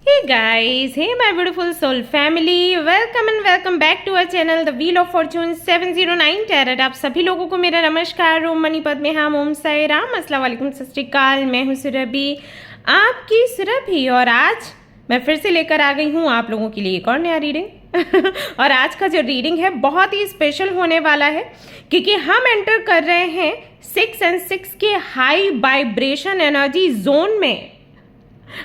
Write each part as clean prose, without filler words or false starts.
Hey guys, hey my beautiful soul family, welcome and welcome back to our channel The Wheel of Fortune 709 Tarot। आप सभी लोगों को मेरा नमस्कार। ओम मणिपद में हम ओम साई राम, अस्सलाम वालेकुम, सत श्री अकाल। मैं हूँ सुरभि, आपकी सुरभि, और आज मैं फिर से लेकर आ गई हूँ आप लोगों के लिए एक और नया रीडिंग। और आज का जो रीडिंग है बहुत ही स्पेशल होने वाला है, क्योंकि हम एंटर कर रहे हैं 6 and 6 के हाई वाइब्रेशन एनर्जी जोन में।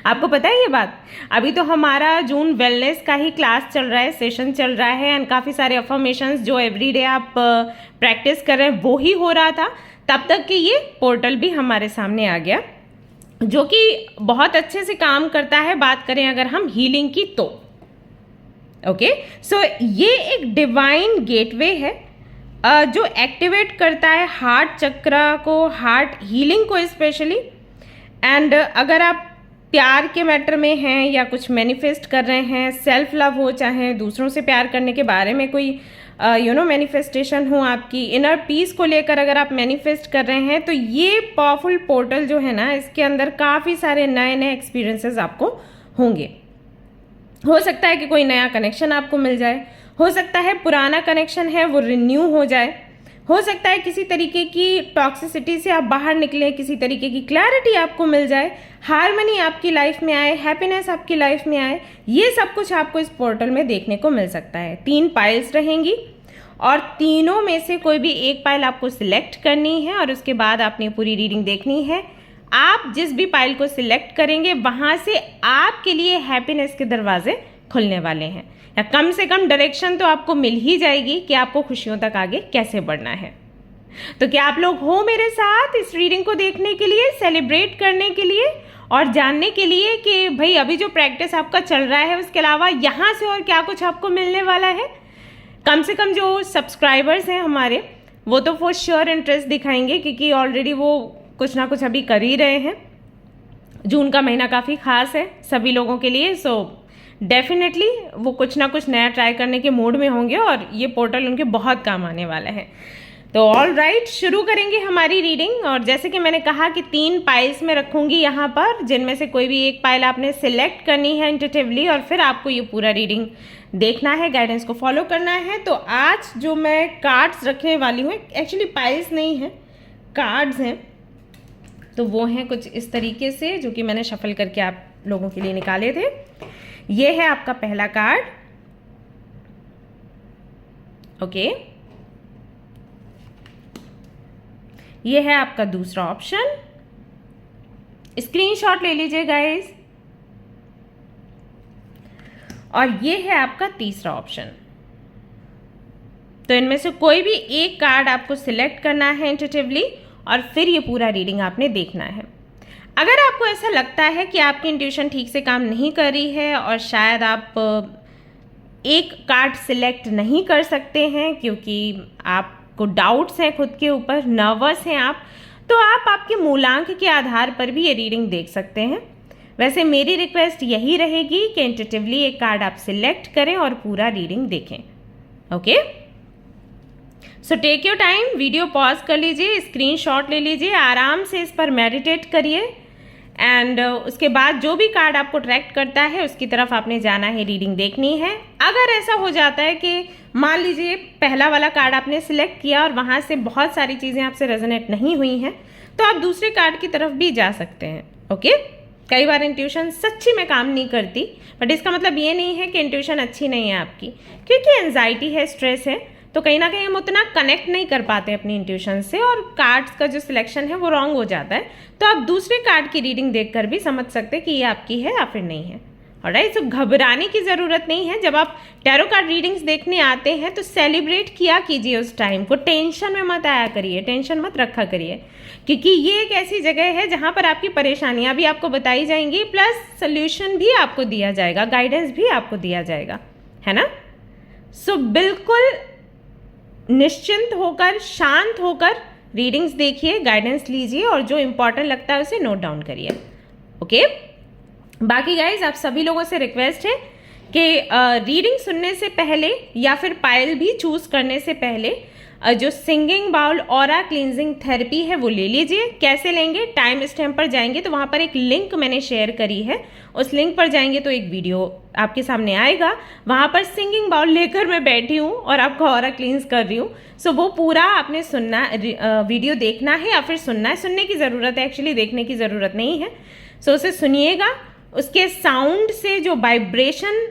आपको पता है ये बात? अभी तो हमारा जून वेलनेस का ही क्लास चल रहा है, सेशन चल रहा है, एंड काफ़ी सारे अफर्मेशंस जो एवरीडे आप प्रैक्टिस कर रहे हैं वो ही हो रहा था। तब तक कि ये पोर्टल भी हमारे सामने आ गया, जो कि बहुत अच्छे से काम करता है। बात करें अगर हम हीलिंग की तो ओके, सो ये एक डिवाइन गेटवे है जो एक्टिवेट करता है हार्ट चक्र को, हार्ट हीलिंग को स्पेशली। एंड अगर आप प्यार के मैटर में हैं या कुछ मैनिफेस्ट कर रहे हैं, सेल्फ लव हो, चाहे दूसरों से प्यार करने के बारे में कोई मैनिफेस्टेशन हो, आपकी इनर पीस को लेकर अगर आप मैनिफेस्ट कर रहे हैं, तो ये पावरफुल पोर्टल जो है ना, इसके अंदर काफ़ी सारे नए नए एक्सपीरियंसेस आपको होंगे। हो सकता है कि कोई नया कनेक्शन आपको मिल जाए, हो सकता है पुराना कनेक्शन है वो रिन्यू हो जाए, हो सकता है किसी तरीके की टॉक्सिसिटी से आप बाहर निकलें, किसी तरीके की क्लैरिटी आपको मिल जाए, हार्मनी आपकी लाइफ में आए, हैप्पीनेस आपकी लाइफ में आए। ये सब कुछ आपको इस पोर्टल में देखने को मिल सकता है। 3 पाइल्स रहेंगी और तीनों में से कोई भी एक पाइल आपको सिलेक्ट करनी है और उसके बाद आपने पूरी रीडिंग देखनी है। आप जिस भी पाइल को सिलेक्ट करेंगे वहाँ से आपके लिए हैप्पीनेस के दरवाजे खुलने वाले हैं, या कम से कम डायरेक्शन तो आपको मिल ही जाएगी कि आपको खुशियों तक आगे कैसे बढ़ना है। तो क्या आप लोग हो मेरे साथ इस रीडिंग को देखने के लिए, सेलिब्रेट करने के लिए और जानने के लिए कि भाई अभी जो प्रैक्टिस आपका चल रहा है उसके अलावा यहाँ से और क्या कुछ आपको मिलने वाला है? कम से कम जो सब्सक्राइबर्स हैं हमारे, वो तो फॉर श्योर इंटरेस्ट दिखाएंगे, क्योंकि ऑलरेडी वो कुछ ना कुछ अभी कर ही रहे हैं। जून का महीना काफ़ी खास है सभी लोगों के लिए, सो डेफिनेटली वो कुछ ना कुछ नया ट्राई करने के मूड में होंगे और ये पोर्टल उनके बहुत काम आने वाला है। तो ऑल राइट, शुरू करेंगे हमारी रीडिंग। और जैसे कि मैंने कहा कि 3 पाइल्स में रखूंगी यहाँ पर, जिनमें से कोई भी एक पाइल आपने सिलेक्ट करनी है इंट्यूटिवली, और फिर आपको ये पूरा रीडिंग देखना है, गाइडेंस को फॉलो करना है। तो आज जो मैं कार्ड्स रखने वाली हूँ, एक्चुअली पाइल्स नहीं हैं, कार्ड्स हैं, तो वो हैं कुछ इस तरीके से, जो कि मैंने शफल करके आप लोगों के लिए निकाले थे। ये है आपका पहला कार्ड, ओके। ये है आपका दूसरा ऑप्शन, स्क्रीनशॉट ले लीजिए गाइस। और ये है आपका तीसरा ऑप्शन। तो इनमें से कोई भी एक कार्ड आपको सिलेक्ट करना है इंट्यूटिवली, और फिर ये पूरा रीडिंग आपने देखना है। अगर आपको ऐसा लगता है कि आपकी इंट्यूशन ठीक से काम नहीं कर रही है और शायद आप एक कार्ड सिलेक्ट नहीं कर सकते हैं क्योंकि आपको डाउट्स हैं खुद के ऊपर, नर्वस हैं आप, तो आप आपके मूलांक के आधार पर भी ये रीडिंग देख सकते हैं। वैसे मेरी रिक्वेस्ट यही रहेगी कि इंट्यूटिवली एक कार्ड आप सिलेक्ट करें और पूरा रीडिंग देखें, okay. So take your time, video pause कर लीजिए, स्क्रीनशॉट ले लीजिए, आराम से इस पर मेडिटेट करिए, एंड उसके बाद जो भी कार्ड आपको अट्रैक्ट करता है उसकी तरफ आपने जाना है, रीडिंग देखनी है। अगर ऐसा हो जाता है कि मान लीजिए पहला वाला कार्ड आपने सिलेक्ट किया और वहाँ से बहुत सारी चीज़ें आपसे रेजोनेट नहीं हुई हैं, तो आप दूसरे कार्ड की तरफ भी जा सकते हैं, ओके। कई बार इंट्यूशन सच्ची में काम नहीं करती, बट इसका मतलब ये नहीं है कि इंट्यूशन अच्छी नहीं है आपकी, क्योंकि एंजाइटी है, स्ट्रेस है, तो कहीं ना कहीं हम उतना कनेक्ट नहीं कर पाते अपनी इंट्यूशन से, और कार्ड्स का जो सिलेक्शन है वो रॉन्ग हो जाता है। तो आप दूसरे कार्ड की रीडिंग देखकर भी समझ सकते हैं कि ये आपकी है या फिर नहीं है। ऑलराइट, तो घबराने की ज़रूरत नहीं है। जब आप टैरो कार्ड रीडिंग्स देखने आते हैं तो सेलिब्रेट किया कीजिए उस टाइम को, टेंशन में मत आया करिए, टेंशन मत रखा करिए, क्योंकि ये एक ऐसी जगह है जहाँ पर आपकी परेशानियाँ भी आपको बताई जाएंगी, प्लस सोल्यूशन भी आपको दिया जाएगा, गाइडेंस भी आपको दिया जाएगा, है ना। सो बिल्कुल निश्चिंत होकर, शांत होकर रीडिंग्स देखिए, गाइडेंस लीजिए, और जो इंपॉर्टेंट लगता है उसे नोट डाउन करिए, ओके। बाकी गाइज आप सभी लोगों से रिक्वेस्ट है कि रीडिंग सुनने से पहले या फिर पाइल भी चूज करने से पहले जो singing bowl aura cleansing therapy है वो ले लीजिए। कैसे लेंगे, टाइम स्टैम्प पर जाएंगे तो वहाँ पर एक लिंक मैंने शेयर करी है, उस लिंक पर जाएंगे तो एक वीडियो आपके सामने आएगा, वहाँ पर सिंगिंग बाउल लेकर मैं बैठी हूँ और आपका ऑरा क्लींस कर रही हूँ। सो वो पूरा आपने सुनना, वीडियो देखना है या फिर सुनना है, सुनने की ज़रूरत है, एक्चुअली देखने की ज़रूरत नहीं है। सो उसे सुनिएगा, उसके साउंड से जो वाइब्रेशन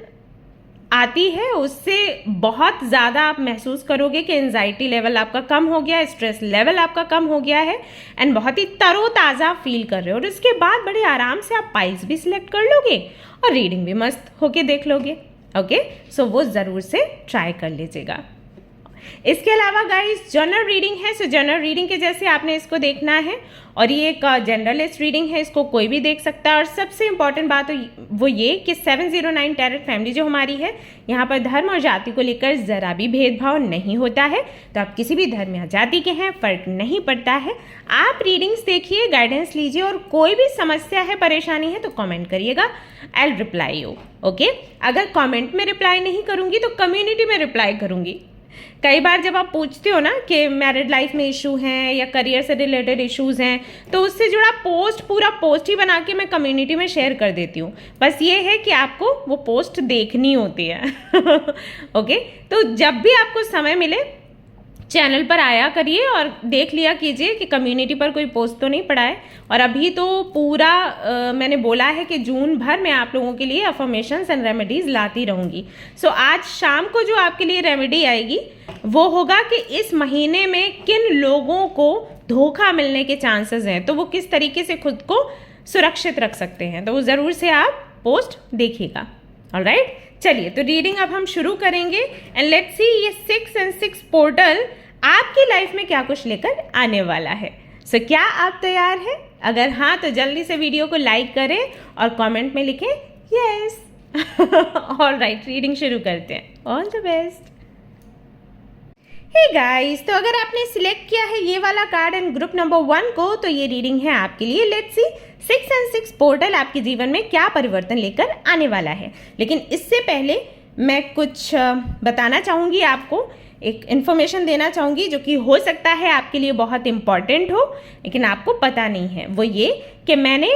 आती है उससे बहुत ज़्यादा आप महसूस करोगे कि एंजाइटी लेवल आपका कम हो गया है, स्ट्रेस लेवल आपका कम हो गया है एंड बहुत ही तरोताज़ा फील कर रहे हो। और उसके बाद बड़े आराम से आप पाइल्स भी सिलेक्ट कर लोगे और रीडिंग भी मस्त होके देख लोगे। ओके, सो वो ज़रूर से ट्राई कर लीजिएगा। इसके अलावा गाइस जनरल रीडिंग है, सो जनरल रीडिंग के जैसे आपने इसको देखना है और ये एक जनरलिस्ट रीडिंग है, इसको कोई भी देख सकता है। और सबसे इंपॉर्टेंट बात वो ये कि 709 टैरेट फैमिली जो हमारी है, यहाँ पर धर्म और जाति को लेकर ज़रा भी भेदभाव नहीं होता है। तो आप किसी भी धर्म या जाति के हैं, फ़र्क नहीं पड़ता है। आप रीडिंग्स देखिए, गाइडेंस लीजिए और कोई भी समस्या है, परेशानी है तो कमेंट करिएगा, I will reply you. Okay, अगर कमेंट में रिप्लाई नहीं करूँगी तो कम्युनिटी में रिप्लाई करूँगी। कई बार जब आप पूछते हो ना कि मैरिड लाइफ में इशू हैं या करियर से रिलेटेड इश्यूज हैं, तो उससे जुड़ा पोस्ट, पूरा पोस्ट ही बना के मैं कम्युनिटी में शेयर कर देती हूँ। बस ये है कि आपको वो पोस्ट देखनी होती है। ओके, तो जब भी आपको समय मिले चैनल पर आया करिए और देख लिया कीजिए कि कम्युनिटी पर कोई पोस्ट तो नहीं पड़ा है। और अभी तो पूरा मैंने बोला है कि जून भर मैं आप लोगों के लिए अफर्मेशंस एंड रेमेडीज़ लाती रहूँगी। सो आज शाम को जो आपके लिए रेमेडी आएगी वो होगा कि इस महीने में किन लोगों को धोखा मिलने के चांसेस हैं, तो वो किस तरीके से खुद को सुरक्षित रख सकते हैं। तो वो ज़रूर से आप पोस्ट देखिएगा। ऑलराइट, चलिए तो रीडिंग अब हम शुरू करेंगे एंड लेट्स सी ये 6 and 6 पोर्टल आपकी लाइफ में क्या कुछ लेकर आने वाला है। सो क्या आप तैयार हैं? अगर हाँ तो जल्दी से वीडियो को लाइक करें और कमेंट में लिखें यस। ऑलराइट, रीडिंग शुरू करते हैं। All the best. Hey guys, तो अगर आपने सिलेक्ट किया है ये वाला कार्ड एंड ग्रुप नंबर 1 को, तो ये रीडिंग है आपके लिए। लेट्स सी 6 and 6 पोर्टल आपके जीवन में क्या परिवर्तन लेकर आने वाला है। लेकिन इससे पहले मैं कुछ बताना चाहूँगी, आपको एक इन्फॉर्मेशन देना चाहूँगी जो कि हो सकता है आपके लिए बहुत इम्पॉर्टेंट हो लेकिन आपको पता नहीं है। वो ये कि मैंने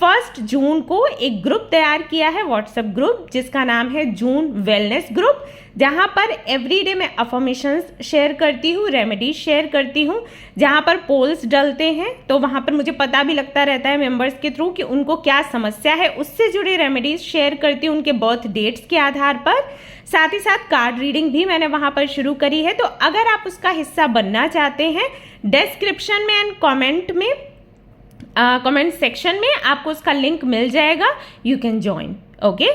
1 जून को एक ग्रुप तैयार किया है, व्हाट्सएप ग्रुप, जिसका नाम है जून वेलनेस ग्रुप, जहाँ पर एवरीडे मैं अफर्मेशंस शेयर करती हूँ, रेमेडीज शेयर करती हूँ, जहाँ पर पोल्स डलते हैं। तो वहाँ पर मुझे पता भी लगता रहता है मेंबर्स के थ्रू कि उनको क्या समस्या है, उससे जुड़े रेमेडीज शेयर करती हूँ उनके बर्थ डेट्स के आधार पर। साथ ही साथ कार्ड रीडिंग भी मैंने वहाँ पर शुरू करी है। तो अगर आप उसका हिस्सा बनना चाहते हैं, डिस्क्रिप्शन में एंड कमेंट सेक्शन में आपको उसका लिंक मिल जाएगा, यू कैन ज्वाइन। ओके,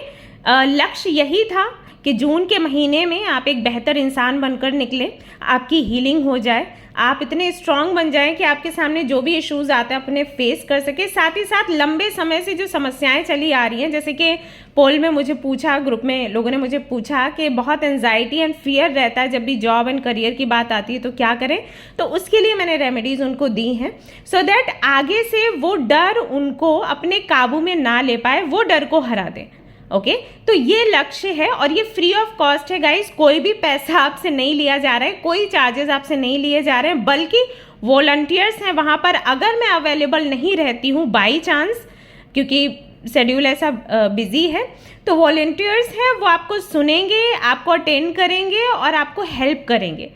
लक्ष्य यही था कि जून के महीने में आप एक बेहतर इंसान बनकर निकले, आपकी हीलिंग हो जाए, आप इतने स्ट्रांग बन जाएं कि आपके सामने जो भी इश्यूज आते हैं अपने फेस कर सके। साथ ही साथ लंबे समय से जो समस्याएं चली आ रही हैं, जैसे कि पोल में मुझे पूछा, ग्रुप में लोगों ने मुझे पूछा कि बहुत एंजाइटी एंड फियर रहता है जब भी जॉब एंड करियर की बात आती है, तो क्या करें। तो उसके लिए मैंने रेमेडीज उनको दी हैं सो दैट आगे से वो डर उनको अपने काबू में ना ले पाए, वो डर को हरा दें। ओके, तो ये लक्ष्य है और ये फ्री ऑफ कॉस्ट है गाइस। कोई भी पैसा आपसे नहीं लिया जा रहा है, कोई चार्जेस आपसे नहीं लिए जा रहे हैं, बल्कि वॉलंटियर्स हैं वहाँ पर। अगर मैं अवेलेबल नहीं रहती हूँ बाई चांस, क्योंकि शेड्यूल ऐसा बिजी है, तो वॉलंटियर्स हैं, वो आपको सुनेंगे, आपको अटेंड करेंगे और आपको हेल्प करेंगे।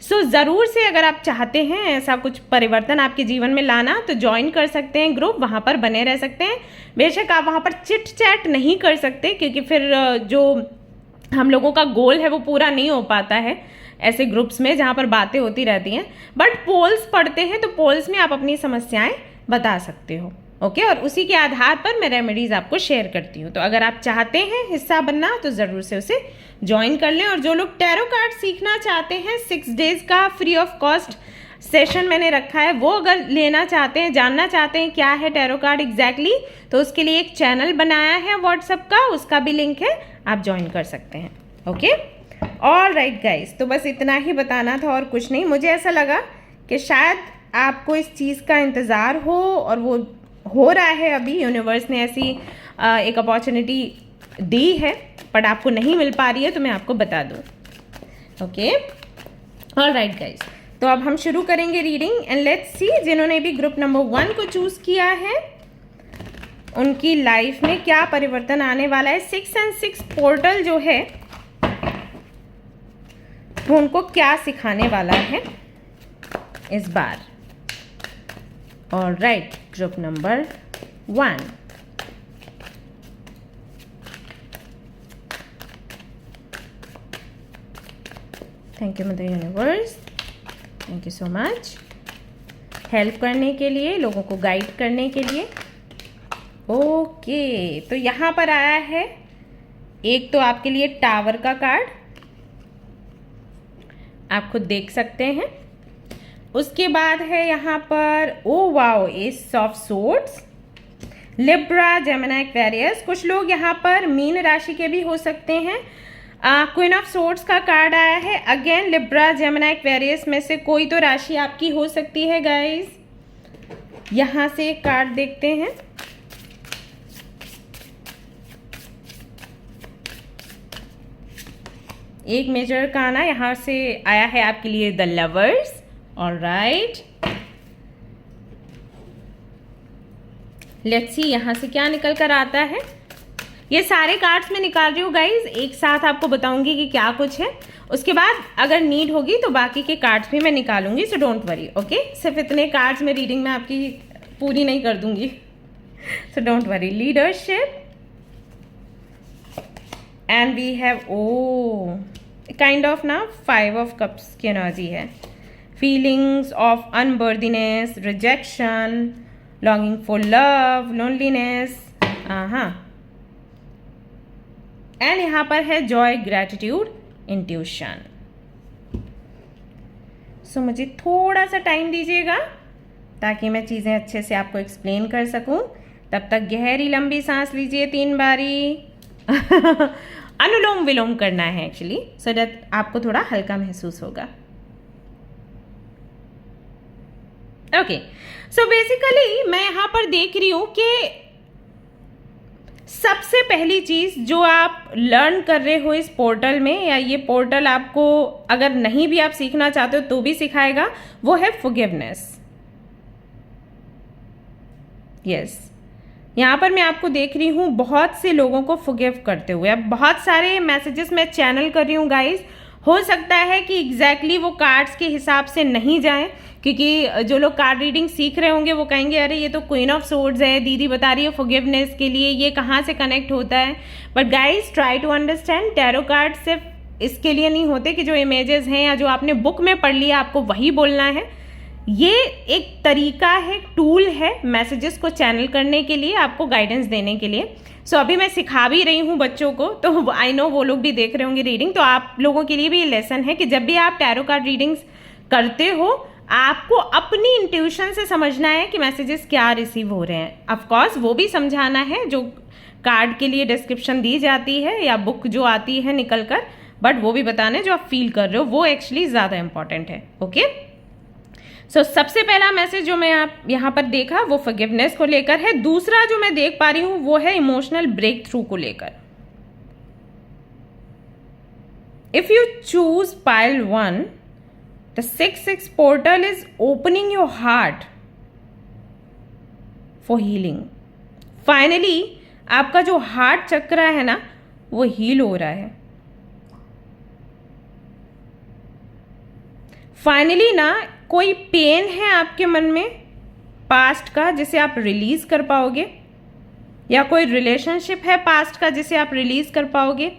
सो ज़रूर से अगर आप चाहते हैं ऐसा कुछ परिवर्तन आपके जीवन में लाना, तो ज्वाइन कर सकते हैं ग्रुप, वहाँ पर बने रह सकते हैं। बेशक आप वहाँ पर चिट चैट नहीं कर सकते, क्योंकि फिर जो हम लोगों का गोल है वो पूरा नहीं हो पाता है ऐसे ग्रुप्स में जहाँ पर बातें होती रहती हैं। बट पोल्स पढ़ते हैं, तो पोल्स में आप अपनी समस्याएं बता सकते हो। ओके, और उसी के आधार पर मैं रेमेडीज आपको शेयर करती हूँ। तो अगर आप चाहते हैं हिस्सा बनना, तो ज़रूर से उसे ज्वाइन कर लें। और जो लोग टैरो कार्ड सीखना चाहते हैं, 6 डेज का फ्री ऑफ कॉस्ट सेशन मैंने रखा है, वो अगर लेना चाहते हैं, जानना चाहते हैं क्या है टैरो कार्ड एग्जैक्टली, तो उसके लिए एक चैनल बनाया है व्हाट्सएप का, उसका भी लिंक है, आप ज्वाइन कर सकते हैं। ओके, ऑलराइट गाइस, तो बस इतना ही बताना था और कुछ नहीं। मुझे ऐसा लगा कि शायद आपको इस चीज़ का इंतज़ार हो और वो हो रहा है। अभी यूनिवर्स ने ऐसी एक अपॉर्चुनिटी दी है, बट आपको नहीं मिल पा रही है, तो मैं आपको बता दूँ। ओके, ऑलराइट गाइस, तो अब हम शुरू करेंगे रीडिंग एंड लेट्स सी जिन्होंने भी ग्रुप नंबर 1 को चूज किया है उनकी लाइफ में क्या परिवर्तन आने वाला है। 6 and 6 पोर्टल जो है वो उनको क्या सिखाने वाला है इस बार। Alright, group number 1। Thank you mother universe, thank you so much help करने के लिए, लोगों को गाइड करने के लिए। ओके, तो यहाँ पर आया है एक तो आपके लिए टावर का कार्ड, आप खुद देख सकते हैं। उसके बाद है यहाँ पर oh wow S of swords, Libra, Gemini, Aquarius. कुछ लोग यहाँ पर मीन राशि के भी हो सकते हैं। क्वीन ऑफ सोर्ड्स का कार्ड आया है। अगेन लिब्रा, जेमिनी, एक्वेरियस में से कोई तो राशि आपकी हो सकती है गाइस। यहां से एक कार्ड देखते हैं। एक मेजर काना यहां से आया है आपके लिए, the lovers. Alright, let's see यहां से क्या निकल कर आता है। ये सारे कार्ड्स में निकाल रही हूँ गाइज, एक साथ आपको बताऊंगी कि क्या कुछ है। उसके बाद अगर नीड होगी तो बाकी के कार्ड्स भी मैं निकालूंगी, सो डोंट वरी। ओके, सिर्फ इतने कार्ड्स में रीडिंग में आपकी पूरी नहीं कर दूंगी, so don't worry. Leadership and we have uh kind of ना 5 ऑफ कप्स की एनर्जी है। Feelings of unworthiness, rejection, longing for love, loneliness, हाँ, एंड यहां पर है जॉय, ग्रैटिट्यूड, इंट्यूशन। सो मुझे थोड़ा सा टाइम दीजिएगा ताकि मैं चीज़ें अच्छे से आपको एक्सप्लेन कर सकूं। तब तक गहरी लंबी सांस लीजिए 3 बारी। अनुलोम विलोम करना है एक्चुअली, सो दैट आपको थोड़ा हल्का महसूस होगा। ओके, सो बेसिकली मैं यहां पर देख रही हूं कि सबसे पहली चीज जो आप लर्न कर रहे हो इस पोर्टल में, या ये पोर्टल आपको अगर नहीं भी आप सीखना चाहते हो तो भी सिखाएगा, वो है फॉरगिवनेस। यस, यहाँ पर मैं आपको देख रही हूँ बहुत से लोगों को फॉरगिव करते हुए। अब बहुत सारे मैसेजेस मैं चैनल कर रही हूँ गाइज, हो सकता है कि एग्जैक्टली वो कार्ड्स के हिसाब से नहीं जाएं, क्योंकि जो लोग कार्ड रीडिंग सीख रहे होंगे वो कहेंगे अरे ये तो क्वीन ऑफ सोर्ड्स है, दीदी बता रही है फॉरगिवनेस के लिए, ये कहाँ से कनेक्ट होता है। But guys try to understand, tarot card सिर्फ इसके लिए नहीं होते कि जो इमेजेस हैं या जो आपने बुक में पढ़ लिया आपको वही बोलना है। ये एक तरीका है, टूल है मैसेजेस को चैनल करने के लिए, आपको गाइडेंस देने के लिए। सो अभी मैं सिखा भी रही हूँ बच्चों को, तो आई नो वो लोग भी देख रहे होंगे रीडिंग, तो आप लोगों के लिए भी ये लेसन है कि जब भी आप टैरो कार्ड रीडिंग्स करते हो आपको अपनी इंट्यूशन से समझना है कि मैसेजेस क्या रिसीव हो रहे हैं। ऑफ कोर्स वो भी समझाना है जो कार्ड के लिए डिस्क्रिप्शन दी जाती है या बुक जो आती है निकल कर, बट वो भी बताना है जो आप फील कर रहे हो, वो एक्चुअली ज़्यादा इंपॉर्टेंट है। ओके, सो सबसे पहला मैसेज जो मैं आप यहाँ पर देखा वो फॉरगिवनेस को लेकर है। दूसरा जो मैं देख पा रही हूँ वो है इमोशनल ब्रेक थ्रू को लेकर। If you choose pile 1, the 6-6 portal is opening your heart for healing. Finally, आपका जो हार्ट चक्र है ना वो हील हो रहा है। फाइनली ना कोई पेन है आपके मन में पास्ट का जिसे आप रिलीज कर पाओगे, या कोई रिलेशनशिप है पास्ट का जिसे आप रिलीज कर पाओगे,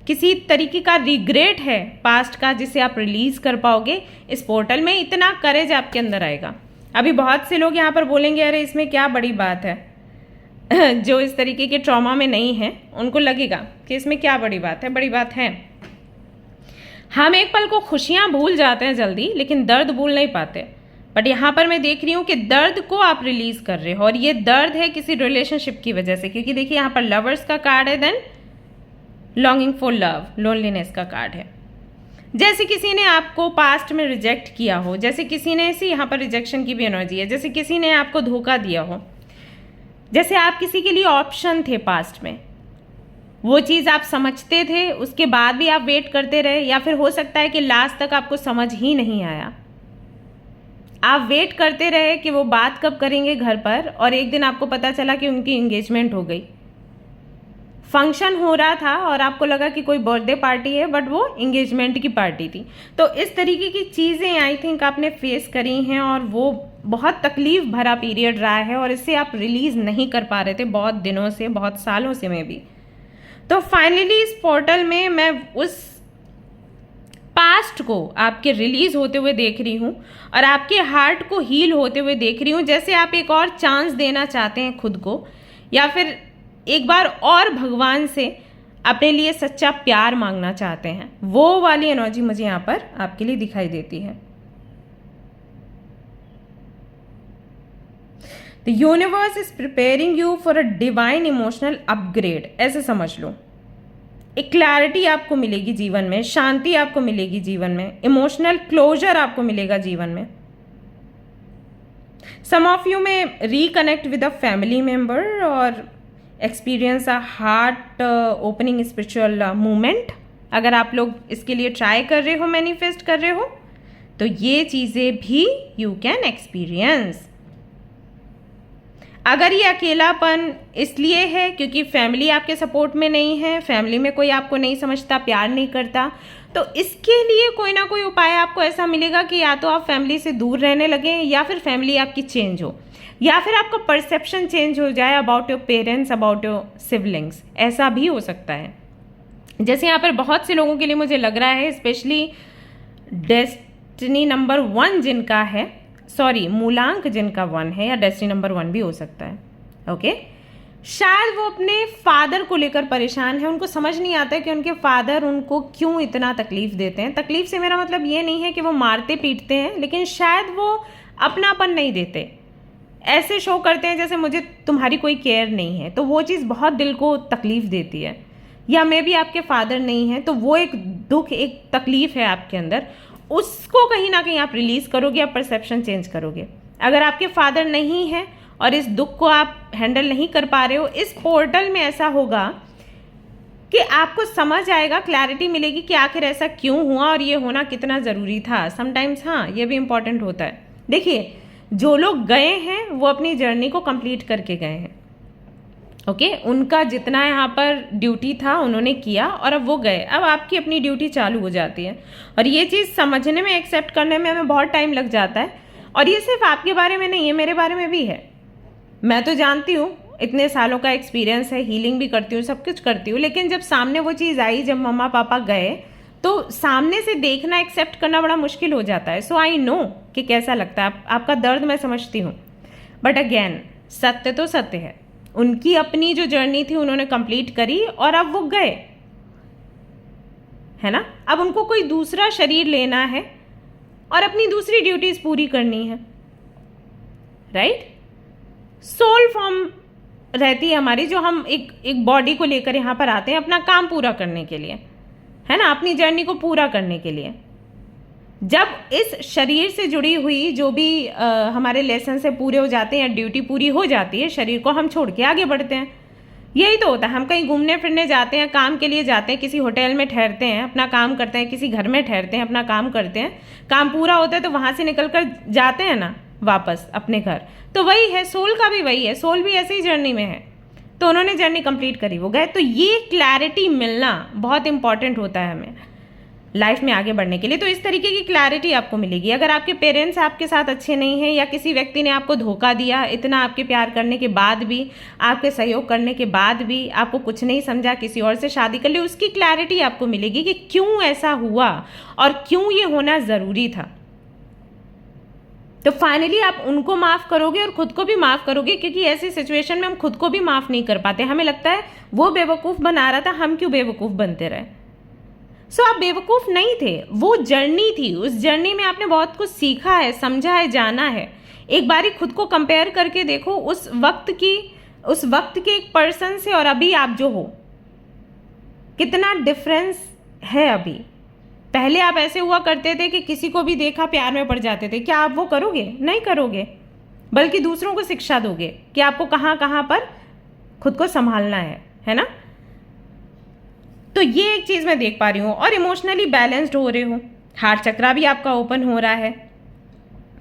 किसी तरीके का रिग्रेट है पास्ट का जिसे आप रिलीज कर पाओगे। इस पोर्टल में इतना करेज आपके अंदर आएगा। अभी बहुत से लोग यहाँ पर बोलेंगे अरे इसमें क्या बड़ी बात है जो इस तरीके के ट्रॉमा में नहीं है उनको लगेगा कि इसमें क्या बड़ी बात है। बड़ी बात है, हम एक पल को खुशियाँ भूल जाते हैं जल्दी, लेकिन दर्द भूल नहीं पाते। बट यहाँ पर मैं देख रही हूँ कि दर्द को आप रिलीज कर रहे हो, और ये दर्द है किसी रिलेशनशिप की वजह से, क्योंकि देखिए यहाँ पर लवर्स का कार्ड है, then longing for love, loneliness का कार्ड है। जैसे किसी ने आपको पास्ट में रिजेक्ट किया हो, जैसे किसी ने, ऐसी यहाँ पर रिजेक्शन की भी एनर्जी है, जैसे किसी ने आपको धोखा दिया हो, जैसे आप किसी के लिए ऑप्शन थे पास्ट में, वो चीज़ आप समझते थे, उसके बाद भी आप वेट करते रहे, या फिर हो सकता है कि लास्ट तक आपको समझ ही नहीं आया। आप वेट करते रहे कि वो बात कब करेंगे घर पर, और एक दिन आपको पता चला कि उनकी एंगेजमेंट हो गई। फंक्शन हो रहा था और आपको लगा कि कोई बर्थडे पार्टी है, बट वो एंगेजमेंट की पार्टी थी। तो इस तरीके की चीज़ें आई थिंक आपने फेस करी हैं, और वो बहुत तकलीफ भरा पीरियड रहा है, और इससे आप रिलीज़ नहीं कर पा रहे थे बहुत दिनों से, बहुत सालों से में भी। तो फाइनली इस पोर्टल में मैं उस पास्ट को आपके रिलीज होते हुए देख रही हूँ, और आपके हार्ट को हील होते हुए देख रही हूँ। जैसे आप एक और चांस देना चाहते हैं खुद को, या फिर एक बार और भगवान से अपने लिए सच्चा प्यार मांगना चाहते हैं। वो वाली एनर्जी मुझे यहाँ पर आपके लिए दिखाई देती है। The universe is preparing you for a divine emotional upgrade, ऐसे समझ लो। एक क्लैरिटी आपको मिलेगी जीवन में, शांति आपको मिलेगी जीवन में, इमोशनल क्लोजर आपको मिलेगा जीवन में। Some of you may reconnect with a family member और experience a heart opening spiritual movement. अगर आप लोग इसके लिए ट्राई कर रहे हो, मैनिफेस्ट कर रहे हो, तो ये चीज़ें भी यू कैन एक्सपीरियंस। अगर ये अकेलापन इसलिए है क्योंकि फैमिली आपके सपोर्ट में नहीं है, फैमिली में कोई आपको नहीं समझता, प्यार नहीं करता, तो इसके लिए कोई ना कोई उपाय आपको ऐसा मिलेगा कि या तो आप फैमिली से दूर रहने लगें, या फिर फैमिली आपकी चेंज हो, या फिर आपका परसेप्शन चेंज हो जाए about your parents, about your siblings. ऐसा भी हो सकता है। जैसे यहाँ पर बहुत से लोगों के लिए मुझे लग रहा है, स्पेशली डेस्टिनी नंबर 1 जिनका है, सॉरी मूलांक जिनका 1 है, या डेस्टिनी नंबर 1 भी हो सकता है, ओके। शायद वो अपने फादर को लेकर परेशान है। उनको समझ नहीं आता है कि उनके फादर उनको क्यों इतना तकलीफ देते हैं। तकलीफ से मेरा मतलब ये नहीं है कि वो मारते पीटते हैं, लेकिन शायद वो अपनापन नहीं देते, ऐसे शो करते हैं जैसे मुझे तुम्हारी कोई केयर नहीं है। तो वो चीज़ बहुत दिल को तकलीफ देती है। या मे भी आपके फादर नहीं है, तो वो एक दुख, एक तकलीफ है आपके अंदर, उसको कहीं ना कहीं आप रिलीज़ करोगे, आप परसेप्शन चेंज करोगे। अगर आपके फादर नहीं है और इस दुख को आप हैंडल नहीं कर पा रहे हो, इस पोर्टल में ऐसा होगा कि आपको समझ आएगा, क्लैरिटी मिलेगी कि आखिर ऐसा क्यों हुआ और ये होना कितना ज़रूरी था। समटाइम्स हाँ, ये भी इम्पॉर्टेंट होता है। देखिए, जो लोग गए हैं वो अपनी जर्नी को कंप्लीट करके गए हैं, ओके। उनका जितना यहाँ पर ड्यूटी था उन्होंने किया, और अब वो गए। अब आपकी अपनी ड्यूटी चालू हो जाती है, और ये चीज़ समझने में, एक्सेप्ट करने में हमें बहुत टाइम लग जाता है। और ये सिर्फ आपके बारे में नहीं है, मेरे बारे में भी है। मैं तो जानती हूँ, इतने सालों का एक्सपीरियंस है, हीलिंग भी करती हूँ, सब कुछ करती हूँ, लेकिन जब सामने वो चीज़ आई, जब मम्मा पापा गए, तो सामने से देखना, एक्सेप्ट करना बड़ा मुश्किल हो जाता है। सो आई नो कि कैसा लगता है। आपका दर्द मैं समझती हूँ, बट अगेन सत्य तो सत्य है। उनकी अपनी जो जर्नी थी उन्होंने कंप्लीट करी, और अब वो गए, है ना। अब उनको कोई दूसरा शरीर लेना है और अपनी दूसरी ड्यूटीज पूरी करनी है, राइट। सोल फॉर्म रहती है हमारी, जो हम एक बॉडी को लेकर यहाँ पर आते हैं अपना काम पूरा करने के लिए, है ना, अपनी जर्नी को पूरा करने के लिए। जब इस शरीर से जुड़ी हुई जो भी हमारे लेसन से पूरे हो जाते हैं, या ड्यूटी पूरी हो जाती है, शरीर को हम छोड़ के आगे बढ़ते हैं। यही तो होता है। हम कहीं घूमने फिरने जाते हैं, काम के लिए जाते हैं, किसी होटल में ठहरते हैं, अपना काम करते हैं, किसी घर में ठहरते हैं, अपना काम करते हैं, काम पूरा होता है तो वहाँ से निकल कर जाते हैं ना वापस अपने घर। तो वही है, सोल का भी वही है। सोल भी ऐसे ही जर्नी में है। तो उन्होंने जर्नी कंप्लीट करी, वो गए। तो ये क्लैरिटी मिलना बहुत इंपॉर्टेंट होता है हमें लाइफ में आगे बढ़ने के लिए। तो इस तरीके की क्लैरिटी आपको मिलेगी। अगर आपके पेरेंट्स आपके साथ अच्छे नहीं हैं, या किसी व्यक्ति ने आपको धोखा दिया, इतना आपके प्यार करने के बाद भी, आपके सहयोग करने के बाद भी आपको कुछ नहीं समझा, किसी और से शादी कर ली, उसकी क्लैरिटी आपको मिलेगी कि क्यों ऐसा हुआ और क्यों ये होना ज़रूरी था। तो फाइनली आप उनको माफ़ करोगे और खुद को भी माफ़ करोगे, क्योंकि ऐसी सिचुएशन में हम खुद को भी माफ़ नहीं कर पाते। हमें लगता है वो बेवकूफ़ बना रहा था, हम क्यों बेवकूफ़ बनते रहे। सो आप बेवकूफ़ नहीं थे, वो जर्नी थी। उस जर्नी में आपने बहुत कुछ सीखा है, समझा है, जाना है। एक बारी खुद को कंपेयर करके देखो उस वक्त के एक पर्सन से, और अभी आप जो हो, कितना डिफरेंस है अभी। पहले आप ऐसे हुआ करते थे कि किसी को भी देखा प्यार में पड़ जाते थे। क्या आप वो करोगे? नहीं करोगे, बल्कि दूसरों को शिक्षा दोगे कि आपको कहाँ कहाँ पर खुद को संभालना है ना। तो ये एक चीज़ मैं देख पा रही हूँ। और इमोशनली बैलेंस्ड हो रहे हो, हार्ट चक्रा भी आपका ओपन हो रहा है।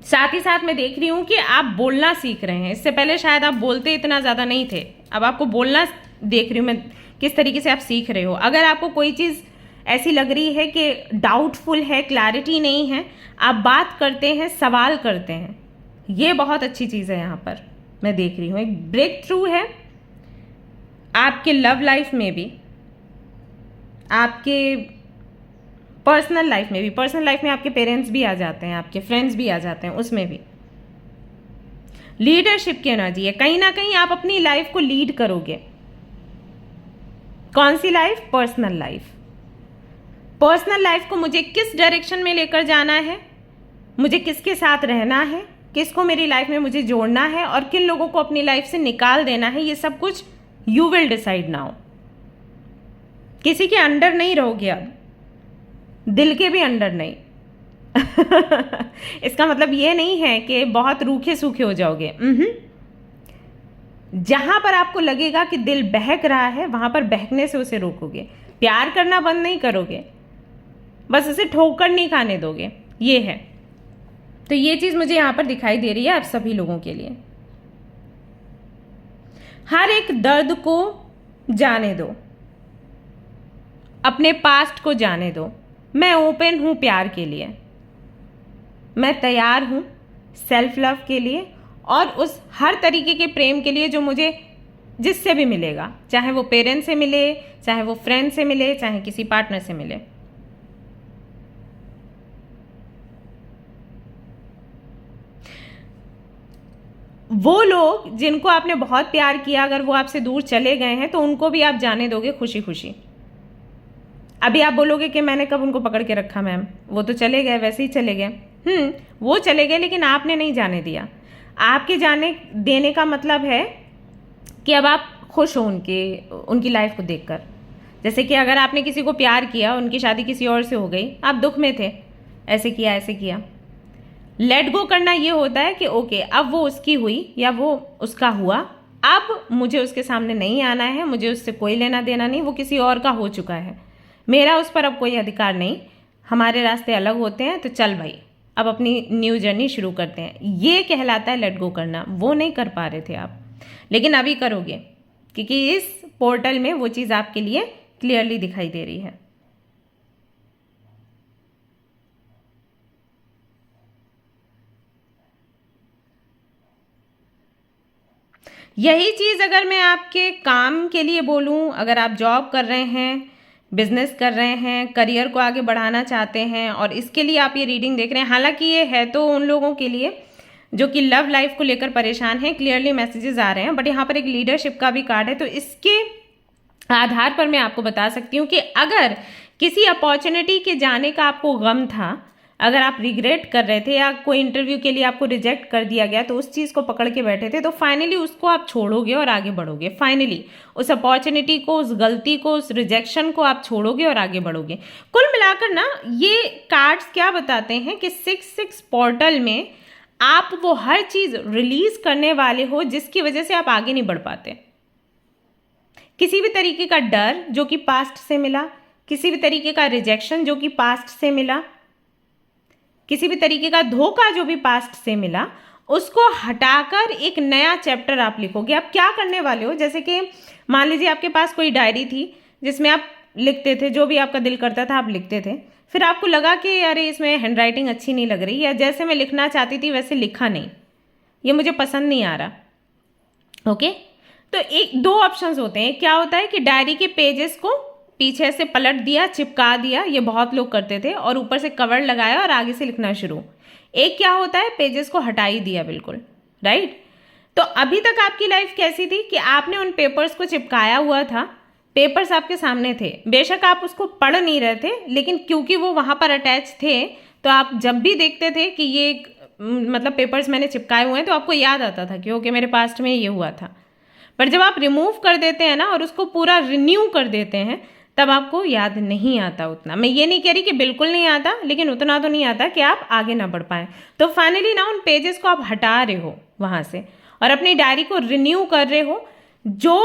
साथ ही साथ मैं देख रही हूँ कि आप बोलना सीख रहे हैं। इससे पहले शायद आप बोलते इतना ज़्यादा नहीं थे, अब आपको बोलना देख रही हूँ मैं किस तरीके से आप सीख रहे हो। अगर आपको कोई चीज़ ऐसी लग रही है कि डाउटफुल है, क्लैरिटी नहीं है, आप बात करते हैं, सवाल करते हैं, ये बहुत अच्छी चीज़ है। यहाँ पर मैं देख रही हूँ एक ब्रेक थ्रू है आपके लव लाइफ में भी, आपके पर्सनल लाइफ में भी। पर्सनल लाइफ में आपके पेरेंट्स भी आ जाते हैं, आपके फ्रेंड्स भी आ जाते हैं, उसमें भी लीडरशिप की एनर्जी है। कहीं ना कहीं आप अपनी लाइफ को लीड करोगे। कौन सी life? Personal life. Personal life को मुझे किस डायरेक्शन में लेकर जाना है, मुझे किसके साथ रहना है, किसको मेरी लाइफ में मुझे जोड़ना है और किन लोगों को अपनी लाइफ से निकाल देना है, ये सब कुछ यू विल डिसाइड नाउ। किसी के अंडर नहीं रहोगे अब, दिल के भी अंडर नहीं। इसका मतलब ये नहीं है कि बहुत रूखे सूखे हो जाओगे। जहां पर आपको लगेगा कि दिल बहक रहा है, वहां पर बहकने से उसे रोकोगे। प्यार करना बंद नहीं करोगे, बस उसे ठोकर नहीं खाने दोगे, ये है। तो ये चीज मुझे यहां पर दिखाई दे रही है आप सभी लोगों के लिए। हर एक दर्द को जाने दो, अपने पास्ट को जाने दो। मैं ओपन हूं प्यार के लिए, मैं तैयार हूं सेल्फ लव के लिए और उस हर तरीके के प्रेम के लिए जो मुझे जिससे भी मिलेगा, चाहे वो पेरेंट्स से मिले, चाहे वो फ्रेंड से मिले, चाहे किसी पार्टनर से मिले। वो लोग जिनको आपने बहुत प्यार किया, अगर वो आपसे दूर चले गए हैं तो उनको भी आप जाने दोगे खुशी खुशी। अभी आप बोलोगे कि मैंने कब उनको पकड़ के रखा मैम, वो तो चले गए, वैसे ही चले गए। वो चले गए लेकिन आपने नहीं जाने दिया। आपके जाने देने का मतलब है कि अब आप खुश हो उनकी लाइफ को देखकर। जैसे कि अगर आपने किसी को प्यार किया, उनकी शादी किसी और से हो गई, आप दुख में थे, ऐसे किया ऐसे किया। लेट गो करना ये होता है कि ओके अब वो उसकी हुई या वो उसका हुआ, अब मुझे उसके सामने नहीं आना है, मुझे उससे कोई लेना देना नहीं, वो किसी और का हो चुका है, मेरा उस पर अब कोई अधिकार नहीं, हमारे रास्ते अलग होते हैं, तो चल भाई अब अपनी न्यू जर्नी शुरू करते हैं। ये कहलाता है लेट गो करना। वो नहीं कर पा रहे थे आप, लेकिन अभी करोगे क्योंकि इस पोर्टल में वो चीज़ आपके लिए क्लियरली दिखाई दे रही है। यही चीज़ अगर मैं आपके काम के लिए बोलूँ, अगर आप जॉब कर रहे हैं, बिजनेस कर रहे हैं, करियर को आगे बढ़ाना चाहते हैं और इसके लिए आप ये रीडिंग देख रहे हैं, हालांकि ये है तो उन लोगों के लिए जो कि लव लाइफ को लेकर परेशान हैं, क्लियरली मैसेजेस आ रहे हैं, बट यहाँ पर एक लीडरशिप का भी कार्ड है। तो इसके आधार पर मैं आपको बता सकती हूँ कि अगर किसी अपॉर्चुनिटी के जाने का आपको गम था, अगर आप रिग्रेट कर रहे थे या कोई इंटरव्यू के लिए आपको रिजेक्ट कर दिया गया तो उस चीज़ को पकड़ के बैठे थे, तो फाइनली उसको आप छोड़ोगे और आगे बढ़ोगे। फाइनली उस अपॉर्चुनिटी को, उस गलती को, उस रिजेक्शन को आप छोड़ोगे और आगे बढ़ोगे। कुल मिलाकर ना ये कार्ड्स क्या बताते हैं कि 6-6 पोर्टल में आप वो हर चीज़ रिलीज करने वाले हो जिसकी वजह से आप आगे नहीं बढ़ पाते। किसी भी तरीके का डर जो कि पास्ट से मिला, किसी भी तरीके का रिजेक्शन जो कि पास्ट से मिला, किसी भी तरीके का धोखा जो भी पास्ट से मिला, उसको हटाकर एक नया चैप्टर आप लिखोगे। आप क्या करने वाले हो, जैसे कि मान लीजिए आपके पास कोई डायरी थी जिसमें आप लिखते थे, जो भी आपका दिल करता था आप लिखते थे, फिर आपको लगा कि अरे इसमें हैंडराइटिंग अच्छी नहीं लग रही, या जैसे मैं लिखना चाहती थी वैसे लिखा नहीं, ये मुझे पसंद नहीं आ रहा। ओके, तो एक दो ऑप्शंस होते हैं। क्या होता है कि डायरी के पेजेस को पीछे से पलट दिया, चिपका दिया, ये बहुत लोग करते थे, और ऊपर से कवर लगाया और आगे से लिखना शुरू। एक क्या होता है, पेजेस को हटा ही दिया बिल्कुल, राइट। तो अभी तक आपकी लाइफ कैसी थी कि आपने उन पेपर्स को चिपकाया हुआ था, पेपर्स आपके सामने थे, बेशक आप उसको पढ़ नहीं रहे थे, लेकिन क्योंकि वो वहां पर अटैच थे तो आप जब भी देखते थे कि ये मतलब पेपर्स मैंने चिपकाए हुए हैं तो आपको याद आता था कि ओके मेरे पास्ट में ये हुआ था। पर जब आप रिमूव कर देते हैं ना और उसको पूरा रिन्यू कर देते हैं, तब आपको याद नहीं आता उतना। मैं ये नहीं कह रही कि बिल्कुल नहीं आता, लेकिन उतना तो नहीं आता कि आप आगे ना बढ़ पाए। तो फाइनली ना उन पेजेस को आप हटा रहे हो वहां से और अपनी डायरी को रिन्यू कर रहे हो। जो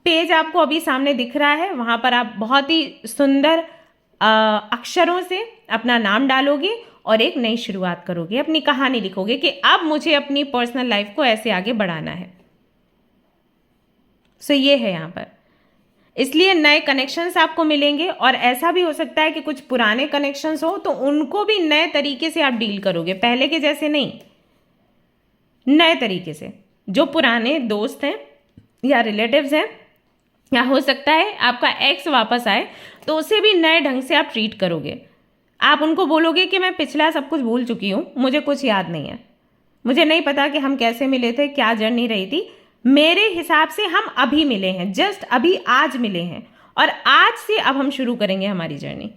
पेज आपको अभी सामने दिख रहा है, वहां पर आप बहुत ही सुंदर अक्षरों से अपना नाम डालोगे और एक नई शुरुआत करोगे, अपनी कहानी लिखोगे कि अब मुझे अपनी पर्सनल लाइफ को ऐसे आगे बढ़ाना है। सो ये है यहाँ पर, इसलिए नए कनेक्शंस आपको मिलेंगे। और ऐसा भी हो सकता है कि कुछ पुराने कनेक्शंस हो तो उनको भी नए तरीके से आप डील करोगे, पहले के जैसे नहीं, नए तरीके से। जो पुराने दोस्त हैं या रिलेटिव्स हैं, या हो सकता है आपका एक्स वापस आए, तो उसे भी नए ढंग से आप ट्रीट करोगे। आप उनको बोलोगे कि मैं पिछला सब कुछ भूल चुकी हूँ, मुझे कुछ याद नहीं है, मुझे नहीं पता कि हम कैसे मिले थे, क्या जर्नी रही थी, मेरे हिसाब से हम अभी मिले हैं, जस्ट अभी आज मिले हैं, और आज से अब हम शुरू करेंगे हमारी जर्नी।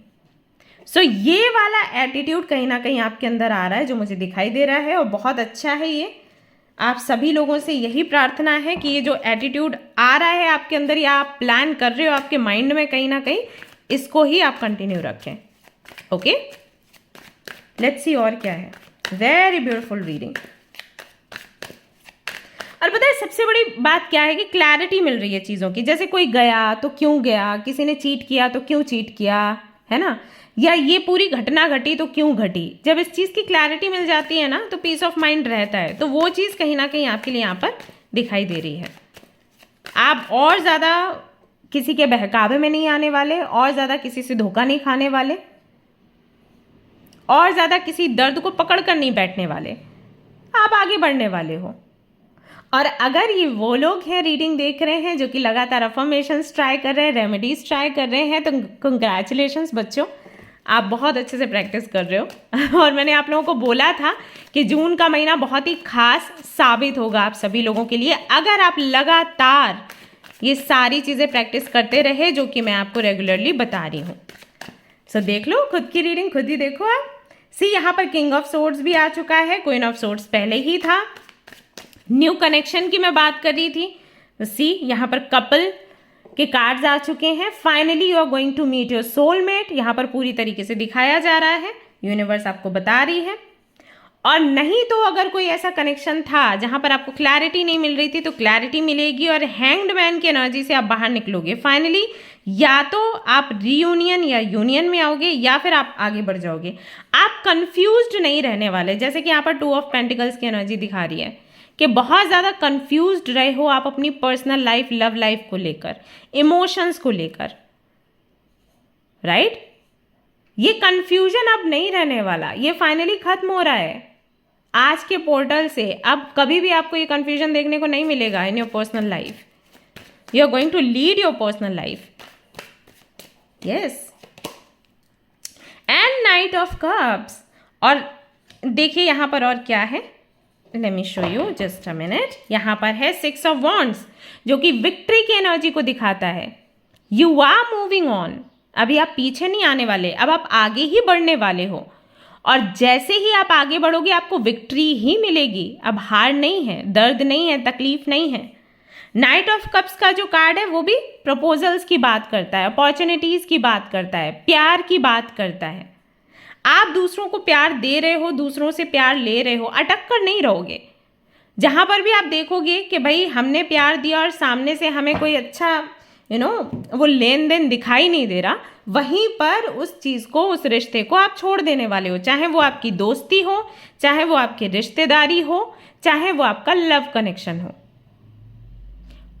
सो ये वाला एटीट्यूड कहीं ना कहीं आपके अंदर आ रहा है, जो मुझे दिखाई दे रहा है, और बहुत अच्छा है ये। आप सभी लोगों से यही प्रार्थना है कि ये जो एटीट्यूड आ रहा है आपके अंदर, या आप प्लान कर रहे हो आपके माइंड में कहीं ना कहीं, इसको ही आप कंटिन्यू रखें। ओके, लेट्स सी और क्या है। Very beautiful reading. और पता है सबसे बड़ी बात क्या है कि क्लैरिटी मिल रही है चीज़ों की। जैसे कोई गया तो क्यों गया, किसी ने चीट किया तो क्यों चीट किया, है ना, या ये पूरी घटना घटी तो क्यों घटी। जब इस चीज़ की क्लैरिटी मिल जाती है ना, तो पीस ऑफ माइंड रहता है। तो वो चीज़ कहीं ना कहीं आपके लिए यहाँ पर दिखाई दे रही है। आप और ज़्यादा किसी के बहकावे में नहीं आने वाले, और ज़्यादा किसी से धोखा नहीं खाने वाले, और ज़्यादा किसी दर्द को पकड़ कर नहीं बैठने वाले। आप आगे बढ़ने वाले हो। और अगर ये वो लोग हैं रीडिंग देख रहे हैं जो कि लगातार अफर्मेशंस ट्राई कर रहे हैं, रेमेडीज ट्राई कर रहे हैं, तो कंग्रेचुलेशंस बच्चों, आप बहुत अच्छे से प्रैक्टिस कर रहे हो। और मैंने आप लोगों को बोला था कि जून का महीना बहुत ही खास साबित होगा आप सभी लोगों के लिए, अगर आप लगातार ये सारी चीज़ें प्रैक्टिस करते रहे जो कि मैं आपको रेगुलरली बता रही हूँ। सो देख लो, खुद की रीडिंग खुद ही देखो आप। सी, यहाँ पर किंग ऑफ सोर्ड्स भी आ चुका है, क्वीन ऑफ सोर्ड्स पहले ही था। न्यू कनेक्शन की मैं बात कर रही थी, तो सी यहाँ पर कपल के कार्ड्स आ चुके हैं। Finally you are going to meet your soulmate, यहाँ पर पूरी तरीके से दिखाया जा रहा है, यूनिवर्स आपको बता रही है। और नहीं तो अगर कोई ऐसा कनेक्शन था जहाँ पर आपको क्लैरिटी नहीं मिल रही थी, तो क्लैरिटी मिलेगी और हैंग्ड मैन की एनर्जी से आप बाहर निकलोगे। फाइनली या तो आप रीयूनियन या यूनियन में आओगे, या फिर आप आगे बढ़ जाओगे। आप कंफ्यूज्ड नहीं रहने वाले, जैसे कि यहाँ पर 2 ऑफ पेंटिकल्स की एनर्जी दिखा रही है कि बहुत ज़्यादा कंफ्यूज्ड रहे हो आप अपनी पर्सनल लाइफ, लव लाइफ को लेकर, इमोशंस को लेकर, राइट। ये कंफ्यूजन अब नहीं रहने वाला, ये फाइनली खत्म हो रहा है आज के पोर्टल से। अब कभी भी आपको ये कंफ्यूजन देखने को नहीं मिलेगा in your personal life. You are going to lead your personal life, yes. And knight of cups. और देखिए यहाँ पर और क्या है, let me show you, just a minute. यहाँ पर है 6 ऑफ वॉन्ड्स, जो कि विक्ट्री की एनर्जी को दिखाता है। यू आर मूविंग ऑन, अभी आप पीछे नहीं आने वाले, अब आप आगे ही बढ़ने वाले हो। और जैसे ही आप आगे बढ़ोगे आपको विक्ट्री ही मिलेगी। अब हार नहीं है, दर्द नहीं है, तकलीफ नहीं है। नाइट ऑफ कप्स का जो कार्ड है वो भी प्रपोजल्स की बात करता है, अपॉर्चुनिटीज की बात करता है, प्यार की बात करता है। आप दूसरों को प्यार दे रहे हो, दूसरों से प्यार ले रहे हो, अटक कर नहीं रहोगे। जहां पर भी आप देखोगे कि भाई हमने प्यार दिया और सामने से हमें कोई अच्छा वो लेन देन दिखाई नहीं दे रहा, वहीं पर उस चीज़ को, उस रिश्ते को आप छोड़ देने वाले हो। चाहे वो आपकी दोस्ती हो, चाहे वो आपकी रिश्तेदारी हो, चाहे वो आपका लव कनेक्शन हो।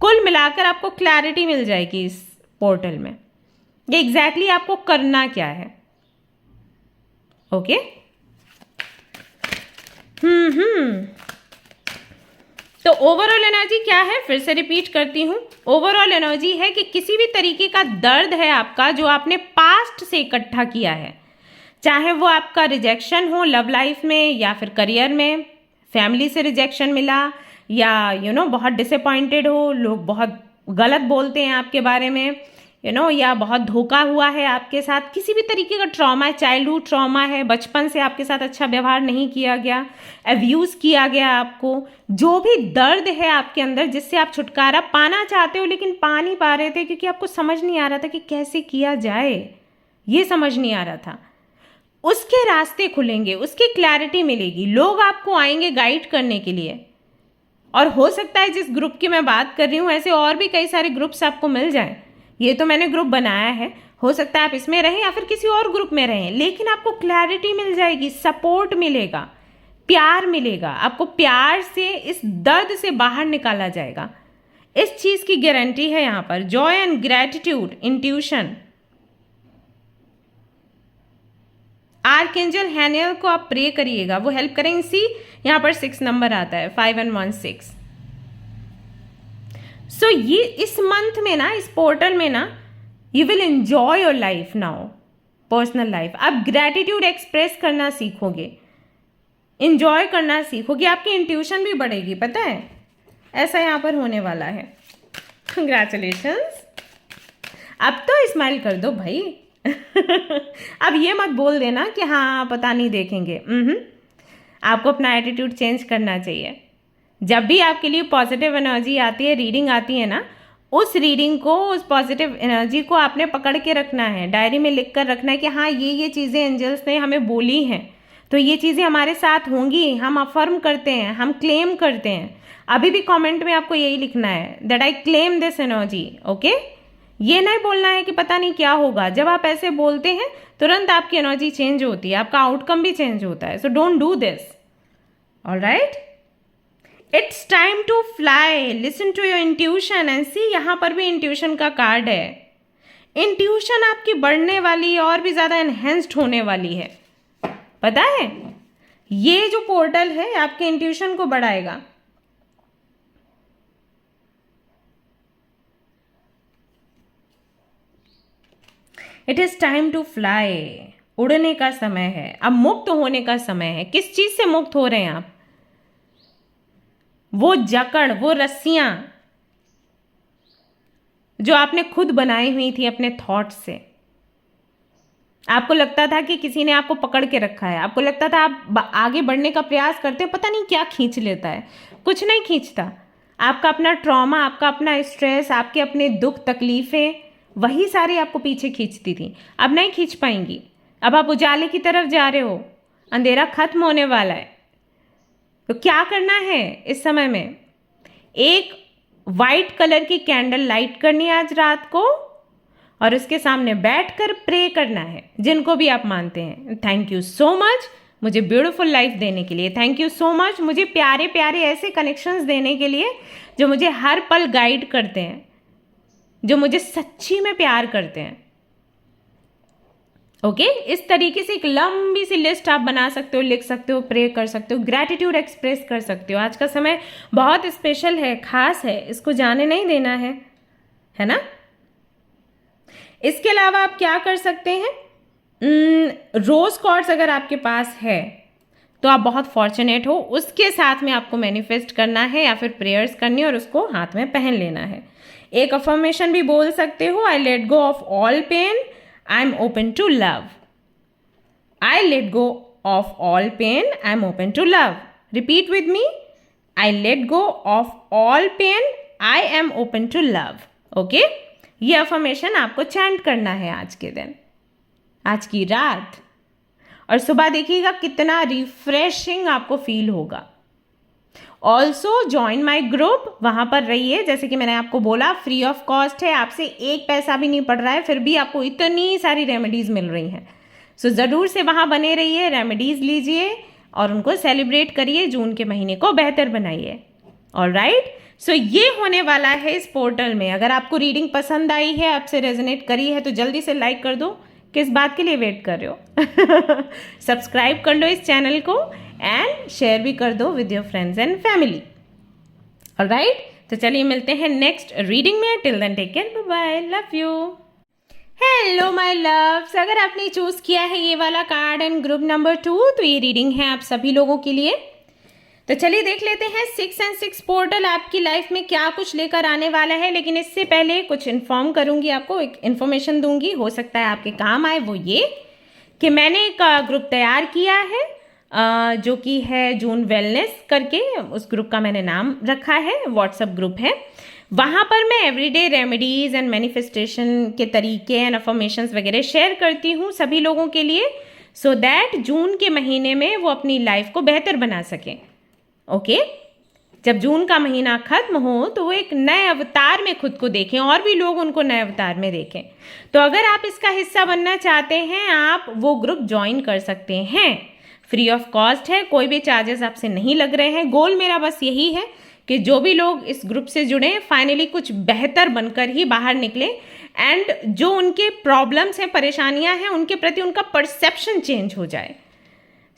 कुल मिलाकर आपको क्लैरिटी मिल जाएगी इस पोर्टल में कि एग्जैक्टली आपको करना क्या है। ओके, तो ओवरऑल एनर्जी क्या है, फिर से रिपीट करती हूँ। ओवरऑल एनर्जी है कि किसी भी तरीके का दर्द है आपका जो आपने पास्ट से इकट्ठा किया है, चाहे वो आपका रिजेक्शन हो लव लाइफ में, या फिर करियर में, फैमिली से रिजेक्शन मिला, या बहुत डिसअपॉइंटेड हो, लोग बहुत गलत बोलते हैं आपके बारे में, या बहुत धोखा हुआ है आपके साथ, किसी भी तरीके का ट्रॉमा है, चाइल्डहुड ट्रॉमा है, बचपन से आपके साथ अच्छा व्यवहार नहीं किया गया, अब्यूज़ किया गया आपको, जो भी दर्द है आपके अंदर जिससे आप छुटकारा पाना चाहते हो लेकिन पा नहीं पा रहे थे क्योंकि आपको समझ नहीं आ रहा था कि कैसे किया जाए, ये समझ नहीं आ रहा था, उसके रास्ते खुलेंगे, उसकी क्लैरिटी मिलेगी, लोग आपको आएंगे गाइड करने के लिए, और हो सकता है जिस ग्रुप की मैं बात कर रही हूँ ऐसे और भी कई सारे ग्रुप्स आपको मिल जाएं। ये तो मैंने ग्रुप बनाया है, हो सकता है आप इसमें रहें या फिर किसी और ग्रुप में रहें, लेकिन आपको क्लैरिटी मिल जाएगी, सपोर्ट मिलेगा, प्यार मिलेगा, आपको प्यार से इस दर्द से बाहर निकाला जाएगा। इस चीज की गारंटी है यहाँ पर। Joy and gratitude, intuition. Archangel Haniel को आप प्रे करिएगा, वो हेल्प करेंगे। सी यहाँ पर 6 नंबर आता है, 5 and 1 6। सो ये इस मंथ में ना, इस पोर्टल में ना, you will enjoy your life now, personal life. आप ग्रेटिट्यूड एक्सप्रेस करना सीखोगे, इंजॉय करना सीखोगे, आपकी इंट्यूशन भी बढ़ेगी, पता है ऐसा यहाँ पर होने वाला है। कंग्रेचुलेशंस। अब तो स्माइल कर दो भाई। अब ये मत बोल देना कि हाँ पता नहीं देखेंगे। आपको अपना एटीट्यूड चेंज करना चाहिए। जब भी आपके लिए पॉजिटिव एनर्जी आती है, रीडिंग आती है ना, उस रीडिंग को, उस पॉजिटिव एनर्जी को आपने पकड़ के रखना है, डायरी में लिख कर रखना है कि हाँ ये चीज़ें एंजल्स ने हमें बोली हैं, तो ये चीज़ें हमारे साथ होंगी। हम अफर्म करते हैं, हम क्लेम करते हैं। अभी भी कमेंट में आपको यही लिखना है, that I claim this energy. Okay, ये नहीं बोलना है कि पता नहीं क्या होगा। जब आप ऐसे बोलते हैं तुरंत आपकी एनर्जी चेंज होती है, आपका आउटकम भी चेंज होता है। So don't do this. Alright, it's time to fly, listen to your intuition and see. यहाँ पर भी इंट्यूशन का कार्ड है। इंट्यूशन आपकी बढ़ने वाली है, और भी ज़्यादा एनहेंस्ड होने वाली है, पता है। ये जो पोर्टल है आपके इंट्यूशन को बढ़ाएगा। It is time to fly, उड़ने का समय है, अब मुक्त होने का समय है। किस चीज से मुक्त हो रहे हैं आप? वो जकड़, वो रस्सियां जो आपने खुद बनाई हुई थी अपने थॉट से। आपको लगता था कि किसी ने आपको पकड़ के रखा है, आपको लगता था आप आगे बढ़ने का प्रयास करते हैं, पता नहीं क्या खींच लेता है। कुछ नहीं खींचता, आपका अपना ट्रॉमा, आपका अपना स्ट्रेस, आपके अपने दुख तकलीफें, वही सारी आपको पीछे खींचती थी। अब नहीं खींच पाएंगी। अब आप उजाले की तरफ जा रहे हो, अंधेरा खत्म होने वाला है। तो क्या करना है इस समय में? एक वाइट कलर की कैंडल लाइट करनी है आज रात को, और उसके सामने बैठकर प्रे करना है, जिनको भी आप मानते हैं। थैंक यू सो मच मुझे ब्यूटीफुल लाइफ देने के लिए। थैंक यू सो मच मुझे प्यारे प्यारे ऐसे कनेक्शंस देने के लिए जो मुझे हर पल गाइड करते हैं, जो मुझे सच्ची में प्यार करते हैं। ओके, इस तरीके से एक लंबी सी लिस्ट आप बना सकते हो, लिख सकते हो, प्रे कर सकते हो, ग्रैटिट्यूड एक्सप्रेस कर सकते हो। आज का समय बहुत स्पेशल है, खास है, इसको जाने नहीं देना है ना। इसके अलावा आप क्या कर सकते हैं? रोज कॉर्ड्स अगर आपके पास है तो आप बहुत फॉर्चुनेट हो। उसके साथ में आपको मैनिफेस्ट करना है या फिर प्रेयर्स करनी है और उसको हाथ में पहन लेना है। एक अफर्मेशन भी बोल सकते हो, I let go of all pain, I am open to love. I let go of all pain, I am open to love. Repeat with me, I let go of all pain, I am open to love. Okay, ये affirmation आपको chant करना है आज के दिन, आज की रात, और सुबह देखिएगा कितना रिफ्रेशिंग आपको फील होगा। ऑल्सो ज्वाइन माई ग्रुप, वहाँ पर रहिए। जैसे कि मैंने आपको बोला, फ्री ऑफ कॉस्ट है, आपसे एक पैसा भी नहीं पड़ रहा है, फिर भी आपको इतनी सारी रेमेडीज़ मिल रही हैं। सो ज़रूर से वहाँ बने रहिए, रेमेडीज़ लीजिए और उनको सेलिब्रेट करिए, जून के महीने को बेहतर बनाइए। ऑलराइट, सो ये होने वाला है इस पोर्टल में। अगर आपको रीडिंग पसंद आई है, आपसे रेजोनेट करी है, तो जल्दी से लाइक कर दो। किस बात के लिए वेट कर रहे हो? सब्सक्राइब कर लो इस चैनल को एंड शेयर भी कर दो with your friends and family. Alright, तो चलिए मिलते हैं नेक्स्ट रीडिंग में। Till then take care, bye bye, love you. Hello my loves, अगर आपने चूज किया है ये वाला कार्ड एंड ग्रुप नंबर 2, तो ये रीडिंग है आप सभी लोगों के लिए। तो चलिए देख लेते हैं 6 and 6 पोर्टल आपकी लाइफ में क्या कुछ लेकर आने वाला है। लेकिन इससे पहले कुछ इन्फॉर्म करूंगी, आपको एक इन्फॉर्मेशन दूंगी, हो सकता है आपके काम आए। वो ये कि मैंने एक ग्रुप तैयार किया है जो कि है जून वेलनेस करके, उस ग्रुप का मैंने नाम रखा है, व्हाट्सएप ग्रुप है। वहाँ पर मैं एवरीडे रेमेडीज़ एंड मैनिफेस्टेशन के तरीके एंड अफर्मेशंस वगैरह शेयर करती हूँ सभी लोगों के लिए, सो दैट जून के महीने में वो अपनी लाइफ को बेहतर बना सकें। ओके, जब जून का महीना खत्म हो तो वो एक नए अवतार में खुद को देखें और भी लोग उनको नए अवतार में देखें। तो अगर आप इसका हिस्सा बनना चाहते हैं, आप वो ग्रुप ज्वाइन कर सकते हैं। फ्री ऑफ कॉस्ट है, कोई भी चार्जेस आपसे नहीं लग रहे हैं। गोल मेरा बस यही है कि जो भी लोग इस ग्रुप से जुड़े फाइनली कुछ बेहतर बनकर ही बाहर निकले, एंड जो उनके प्रॉब्लम्स हैं, परेशानियां हैं, उनके प्रति उनका परसेप्शन चेंज हो जाए।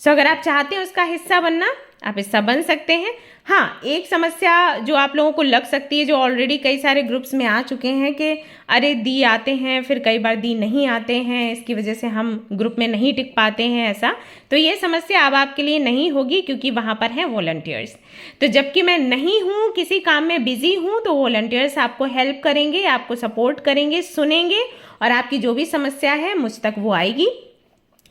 सो अगर आप चाहते हैं उसका हिस्सा बनना, आप हिस्सा बन सकते हैं। हाँ, एक समस्या जो आप लोगों को लग सकती है, जो ऑलरेडी कई सारे ग्रुप्स में आ चुके हैं कि अरे दी आते हैं फिर कई बार दी नहीं आते हैं, इसकी वजह से हम ग्रुप में नहीं टिक पाते हैं, ऐसा तो ये समस्या अब आपके लिए नहीं होगी क्योंकि वहाँ पर हैं वॉलंटियर्स। तो जबकि मैं नहीं हूँ, किसी काम में बिजी हूँ, तो वॉलंटियर्स आपको हेल्प करेंगे, आपको सपोर्ट करेंगे, सुनेंगे और आपकी जो भी समस्या है मुझ तक वो आएगी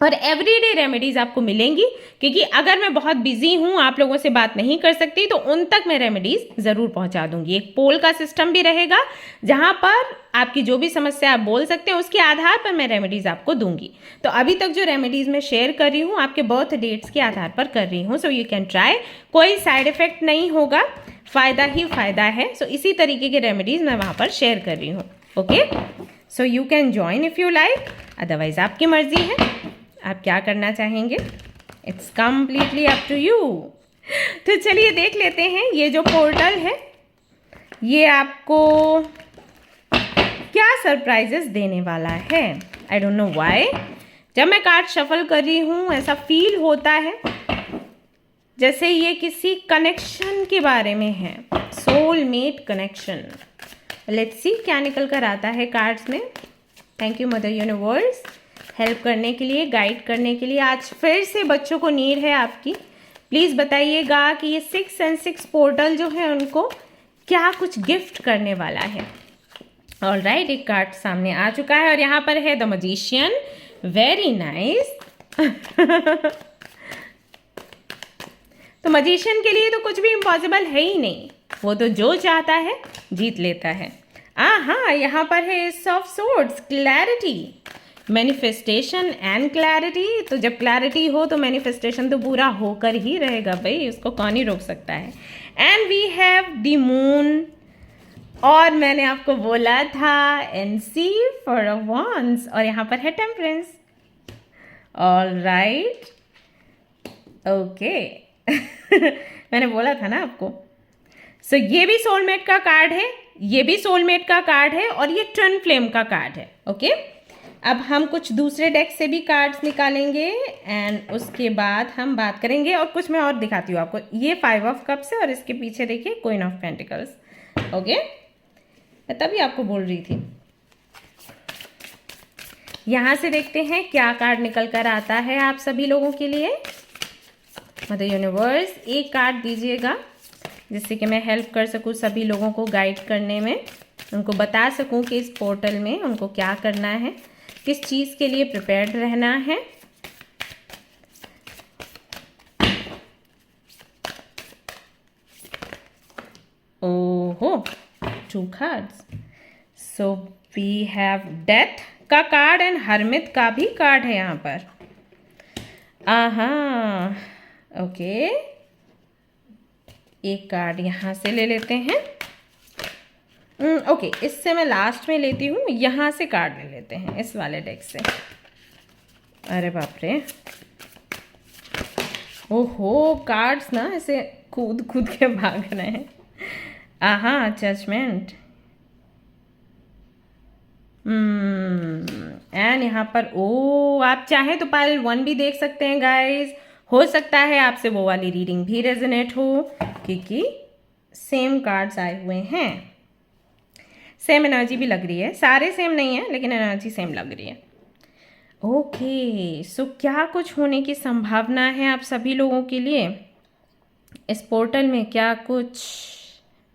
और एवरीडे रेमेडीज आपको मिलेंगी। क्योंकि अगर मैं बहुत बिजी हूँ, आप लोगों से बात नहीं कर सकती, तो उन तक मैं रेमेडीज ज़रूर पहुँचा दूंगी। एक पोल का सिस्टम भी रहेगा जहाँ पर आपकी जो भी समस्या आप बोल सकते हैं उसके आधार पर मैं रेमेडीज आपको दूंगी। तो अभी तक जो रेमेडीज मैं शेयर कर रही हूँ आपके बर्थ डेट्स के आधार पर कर रही हूँ। सो यू कैन ट्राई, कोई साइड इफेक्ट नहीं होगा, फ़ायदा ही फ़ायदा है। सो इसी तरीके के रेमेडीज मैं वहाँ पर शेयर कर रही हूँ। Okay, so you can join if you like, otherwise आपकी मर्जी है, आप क्या करना चाहेंगे, it's completely up to you. तो चलिए देख लेते हैं ये जो पोर्टल है ये आपको क्या सरप्राइजेस देने वाला है। आई डोंट नो व्हाई, जब मैं कार्ड शफल कर रही हूँ ऐसा फील होता है जैसे ये किसी कनेक्शन के बारे में है, सोलमेट कनेक्शन। लेट्स सी क्या निकल कर आता है कार्ड्स में। Thank you mother universe, help करने के लिए, गाइड करने के लिए। आज फिर से बच्चों को नीड है आपकी। प्लीज़ बताइएगा कि ये 6 and 6 पोर्टल जो है उनको क्या कुछ गिफ्ट करने वाला है। ऑलराइट, एक कार्ड सामने आ चुका है और यहाँ पर है द मैजिशियन। Very nice. तो मैजिशियन के लिए तो कुछ भी इम्पॉसिबल है ही नहीं, वो तो जो चाहता है जीत लेता है। हाँ, यहाँ पर है S of swords, clarity, manifestation and clarity. तो जब क्लैरिटी हो तो मैनिफेस्टेशन तो पूरा होकर ही रहेगा भाई, उसको कौन ही रोक सकता है। And we have the moon, और मैंने आपको बोला था NC फॉर अ वंस, और यहाँ पर है टेम्परेंस। Alright, okay. मैंने बोला था ना आपको। सो ये भी सोलमेट का कार्ड है, ये भी सोलमेट का कार्ड है और ये ट्विन फ्लेम का कार्ड है। ओके, अब हम कुछ दूसरे डेक से भी कार्ड्स निकालेंगे एंड उसके बाद हम बात करेंगे। और कुछ मैं और दिखाती हूँ आपको। ये 5 ऑफ कप्स है और इसके पीछे देखिए क्वीन ऑफ पेंटिकल्स। ओके, मैं तभी आपको बोल रही थी। यहाँ से देखते हैं क्या कार्ड निकल कर आता है आप सभी लोगों के लिए। मदर यूनिवर्स एक कार्ड दीजिएगा जिससे कि मैं हेल्प कर सकूँ सभी लोगों को गाइड करने में, उनको बता सकूँ कि इस पोर्टल में उनको क्या करना है, किस चीज़ के लिए प्रिपेयर्ड रहना है। ओहो, 2 cards. So we have death का कार्ड एंड हर्मिट का भी कार्ड है यहाँ पर। ओके, एक कार्ड यहाँ से ले लेते हैं। ओके, इससे मैं लास्ट में लेती हूँ। यहाँ से कार्ड ले लेते हैं इस वाले डेक से। अरे बाप रे, ओहो, कार्ड्स ना ऐसे कूद कूद के भाग रहे हैं। जजमेंट। एंड यहाँ पर आप चाहें तो पाइल 1 भी देख सकते हैं गाइस। हो सकता है आपसे वो वाली रीडिंग भी रेजोनेट हो क्योंकि सेम कार्ड्स आए हुए हैं, सेम एनर्जी भी लग रही है। सारे सेम नहीं है लेकिन एनर्जी सेम लग रही है। ओके, सो क्या कुछ होने की संभावना है आप सभी लोगों के लिए इस पोर्टल में, क्या कुछ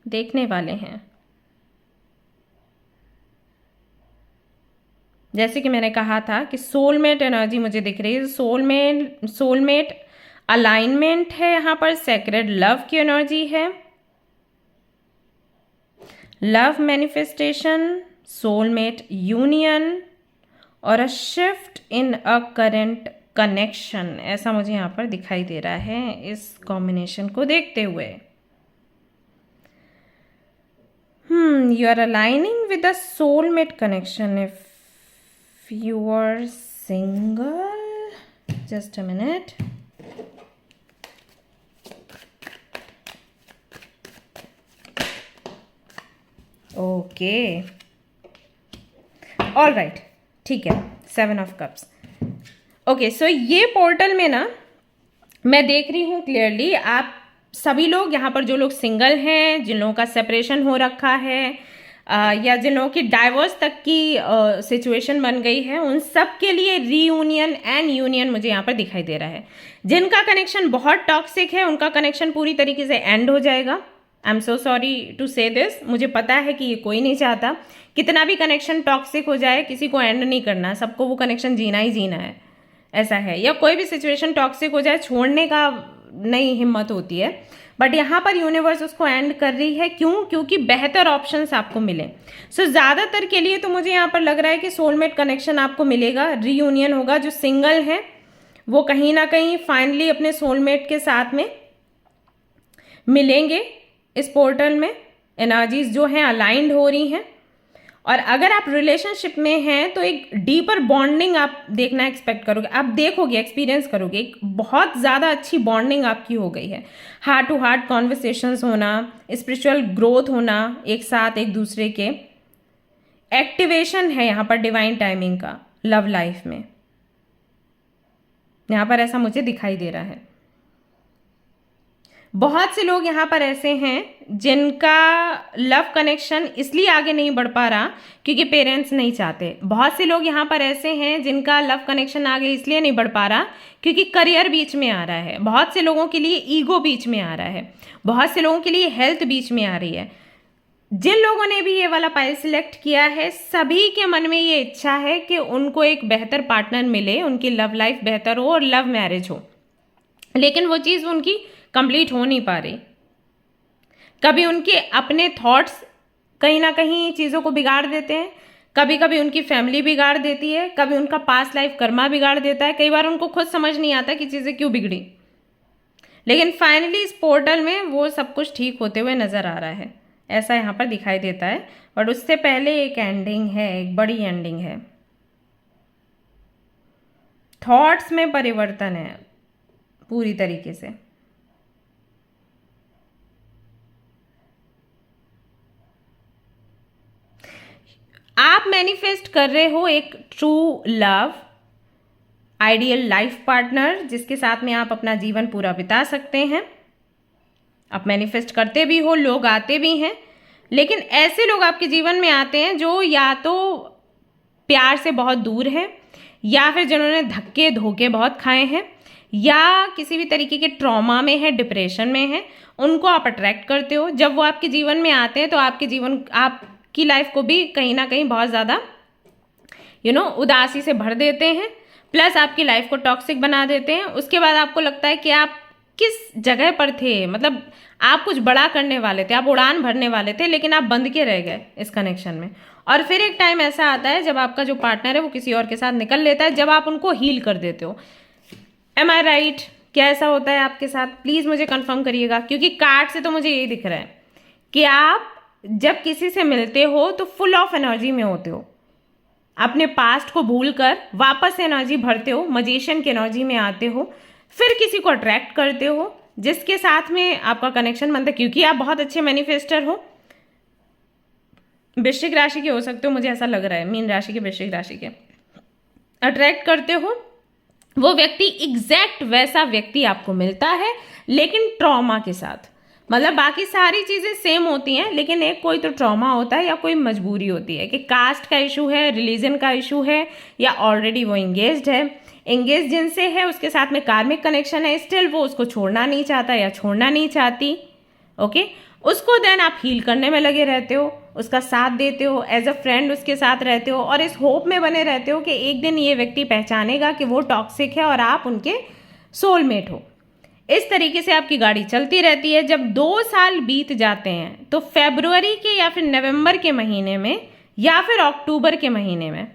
देखने वाले हैं। जैसे कि मैंने कहा था कि सोलमेट एनर्जी मुझे दिख रही है। सोलमेट अलाइनमेंट है यहाँ पर, सेक्रेड लव की एनर्जी है, लव मैनिफेस्टेशन, सोलमेट यूनियन और अ shift in a current connection, ऐसा मुझे यहाँ पर दिखाई दे रहा है इस कॉम्बिनेशन को देखते हुए। You are aligning with the soulmate connection if you are single. Just a minute. Okay. All right. ठीक है. 7 of Cups. ओके सो ये पोर्टल में ना मैं देख रही हूँ क्लियरली आप सभी लोग यहाँ पर, जो लोग सिंगल हैं, जिन लोगों का सेपरेशन हो रखा है या जिन लोगों की डाइवोर्स तक की सिचुएशन बन गई है, उन सब के लिए रीयूनियन एंड यूनियन मुझे यहाँ पर दिखाई दे रहा है. जिनका कनेक्शन बहुत टॉक्सिक है उनका कनेक्शन पूरी तरीके से एंड हो जाएगा. I am so sorry to say this. मुझे पता है कि ये कोई नहीं चाहता. कितना भी कनेक्शन टॉक्सिक हो जाए, किसी को एंड नहीं करना, सबको वो कनेक्शन जीना ही जीना है, ऐसा है. या कोई भी सिचुएशन टॉक्सिक हो जाए, छोड़ने का नहीं हिम्मत होती है. बट यहाँ पर यूनिवर्स उसको एंड कर रही है. क्यों? क्योंकि बेहतर ऑप्शंस आपको मिले. सो ज़्यादातर के लिए तो मुझे यहाँ पर लग रहा है कि सोलमेट कनेक्शन आपको मिलेगा, रीयूनियन होगा. जो सिंगल हैं वो कहीं ना कहीं फाइनली अपने सोलमेट के साथ में मिलेंगे. इस पोर्टल में एनर्जीज जो हैं अलाइंड हो रही हैं. और अगर आप रिलेशनशिप में हैं तो एक डीपर बॉन्डिंग आप देखना एक्सपेक्ट करोगे, आप देखोगे, एक्सपीरियंस करोगे. एक बहुत ज़्यादा अच्छी बॉन्डिंग आपकी हो गई है. हार्ट टू हार्ट कॉन्वर्सेशंस होना, स्पिरिचुअल ग्रोथ होना, एक साथ एक दूसरे के एक्टिवेशन है यहाँ पर डिवाइन टाइमिंग का लव लाइफ में. यहाँ पर ऐसा मुझे दिखाई दे रहा है. बहुत से लोग यहाँ पर ऐसे हैं जिनका लव कनेक्शन इसलिए आगे नहीं बढ़ पा रहा क्योंकि पेरेंट्स नहीं चाहते. बहुत से लोग यहाँ पर ऐसे हैं जिनका लव कनेक्शन आगे इसलिए नहीं बढ़ पा रहा क्योंकि करियर बीच में आ रहा है. बहुत से लोगों के लिए ईगो बीच में आ रहा है. बहुत से लोगों के लिए हेल्थ बीच में आ रही है. जिन लोगों ने भी ये वाला पाइल सिलेक्ट किया है, सभी के मन में ये इच्छा है कि उनको एक बेहतर पार्टनर मिले, उनकी लव लाइफ बेहतर हो और लव मैरिज हो. लेकिन वो चीज़ उनकी कंप्लीट हो नहीं पा रही. कभी उनके अपने थॉट्स कहीं ना कहीं चीज़ों को बिगाड़ देते हैं. कभी कभी उनकी फैमिली बिगाड़ देती है. कभी उनका पास्ट लाइफ कर्मा बिगाड़ देता है. कई बार उनको खुद समझ नहीं आता कि चीज़ें क्यों बिगड़ी. लेकिन फाइनली इस पोर्टल में वो सब कुछ ठीक होते हुए नज़र आ रहा है, ऐसा यहाँ पर दिखाई देता है. बट उससे पहले एक एंडिंग है, एक बड़ी एंडिंग है. थॉट्स में परिवर्तन है पूरी तरीके से. आप मैनिफेस्ट कर रहे हो एक true love, ideal life partner जिसके साथ में आप अपना जीवन पूरा बिता सकते हैं. आप मैनिफेस्ट करते भी हो, लोग आते भी हैं. लेकिन ऐसे लोग आपके जीवन में आते हैं जो या तो प्यार से बहुत दूर हैं, या फिर जिन्होंने धक्के धोखे बहुत खाए हैं, या किसी भी तरीके के ट्रॉमा में है, डिप्रेशन में है. उनको आप अट्रैक्ट करते हो. जब वो आपके जीवन में आते हैं तो आपके जीवन, आपकी लाइफ को भी कहीं ना कहीं बहुत ज़्यादा उदासी से भर देते हैं. प्लस आपकी लाइफ को टॉक्सिक बना देते हैं. उसके बाद आपको लगता है कि आप किस जगह पर थे, मतलब आप कुछ बड़ा करने वाले थे, आप उड़ान भरने वाले थे, लेकिन आप बंद के रह गए इस कनेक्शन में. और फिर एक टाइम ऐसा आता है जब आपका जो पार्टनर है वो किसी और के साथ निकल लेता है, जब आप उनको हील कर देते हो. एम आई राइट? क्या ऐसा होता है आपके साथ? प्लीज़ मुझे कंफर्म करिएगा, क्योंकि कार्ड से तो मुझे यही दिख रहा है कि आप जब किसी से मिलते हो तो फुल ऑफ एनर्जी में होते हो. अपने पास्ट को भूलकर वापस एनर्जी भरते हो, मजिशियन की एनर्जी में आते हो, फिर किसी को अट्रैक्ट करते हो जिसके साथ में आपका कनेक्शन बनता है. क्योंकि आप बहुत अच्छे मैनिफेस्टर हो. वृश्चिक राशि के हो सकते हो, मुझे ऐसा लग रहा है, मीन राशि के, वृश्चिक राशि के. अट्रैक्ट करते हो, वो व्यक्ति एग्जैक्ट वैसा व्यक्ति आपको मिलता है, लेकिन ट्रॉमा के साथ. मतलब बाकी सारी चीज़ें सेम होती हैं, लेकिन एक कोई तो ट्रॉमा होता है या कोई मजबूरी होती है कि कास्ट का इशू है, रिलीजन का इशू है, या ऑलरेडी वो एंगेज्ड है, एंगेज जिनसे है उसके साथ में कार्मिक कनेक्शन है, स्टिल वो उसको छोड़ना नहीं चाहता या छोड़ना नहीं चाहती. ओके, उसको देन आप हील करने में लगे रहते हो, उसका साथ देते हो, एज अ फ्रेंड उसके साथ रहते हो, और इस होप में बने रहते हो कि एक दिन ये व्यक्ति पहचानेगा कि वो टॉक्सिक है और आप उनके सोलमेट हो. इस तरीके से आपकी गाड़ी चलती रहती है. जब 2 साल बीत जाते हैं तो फरवरी के या फिर नवंबर के महीने में या फिर अक्टूबर के महीने में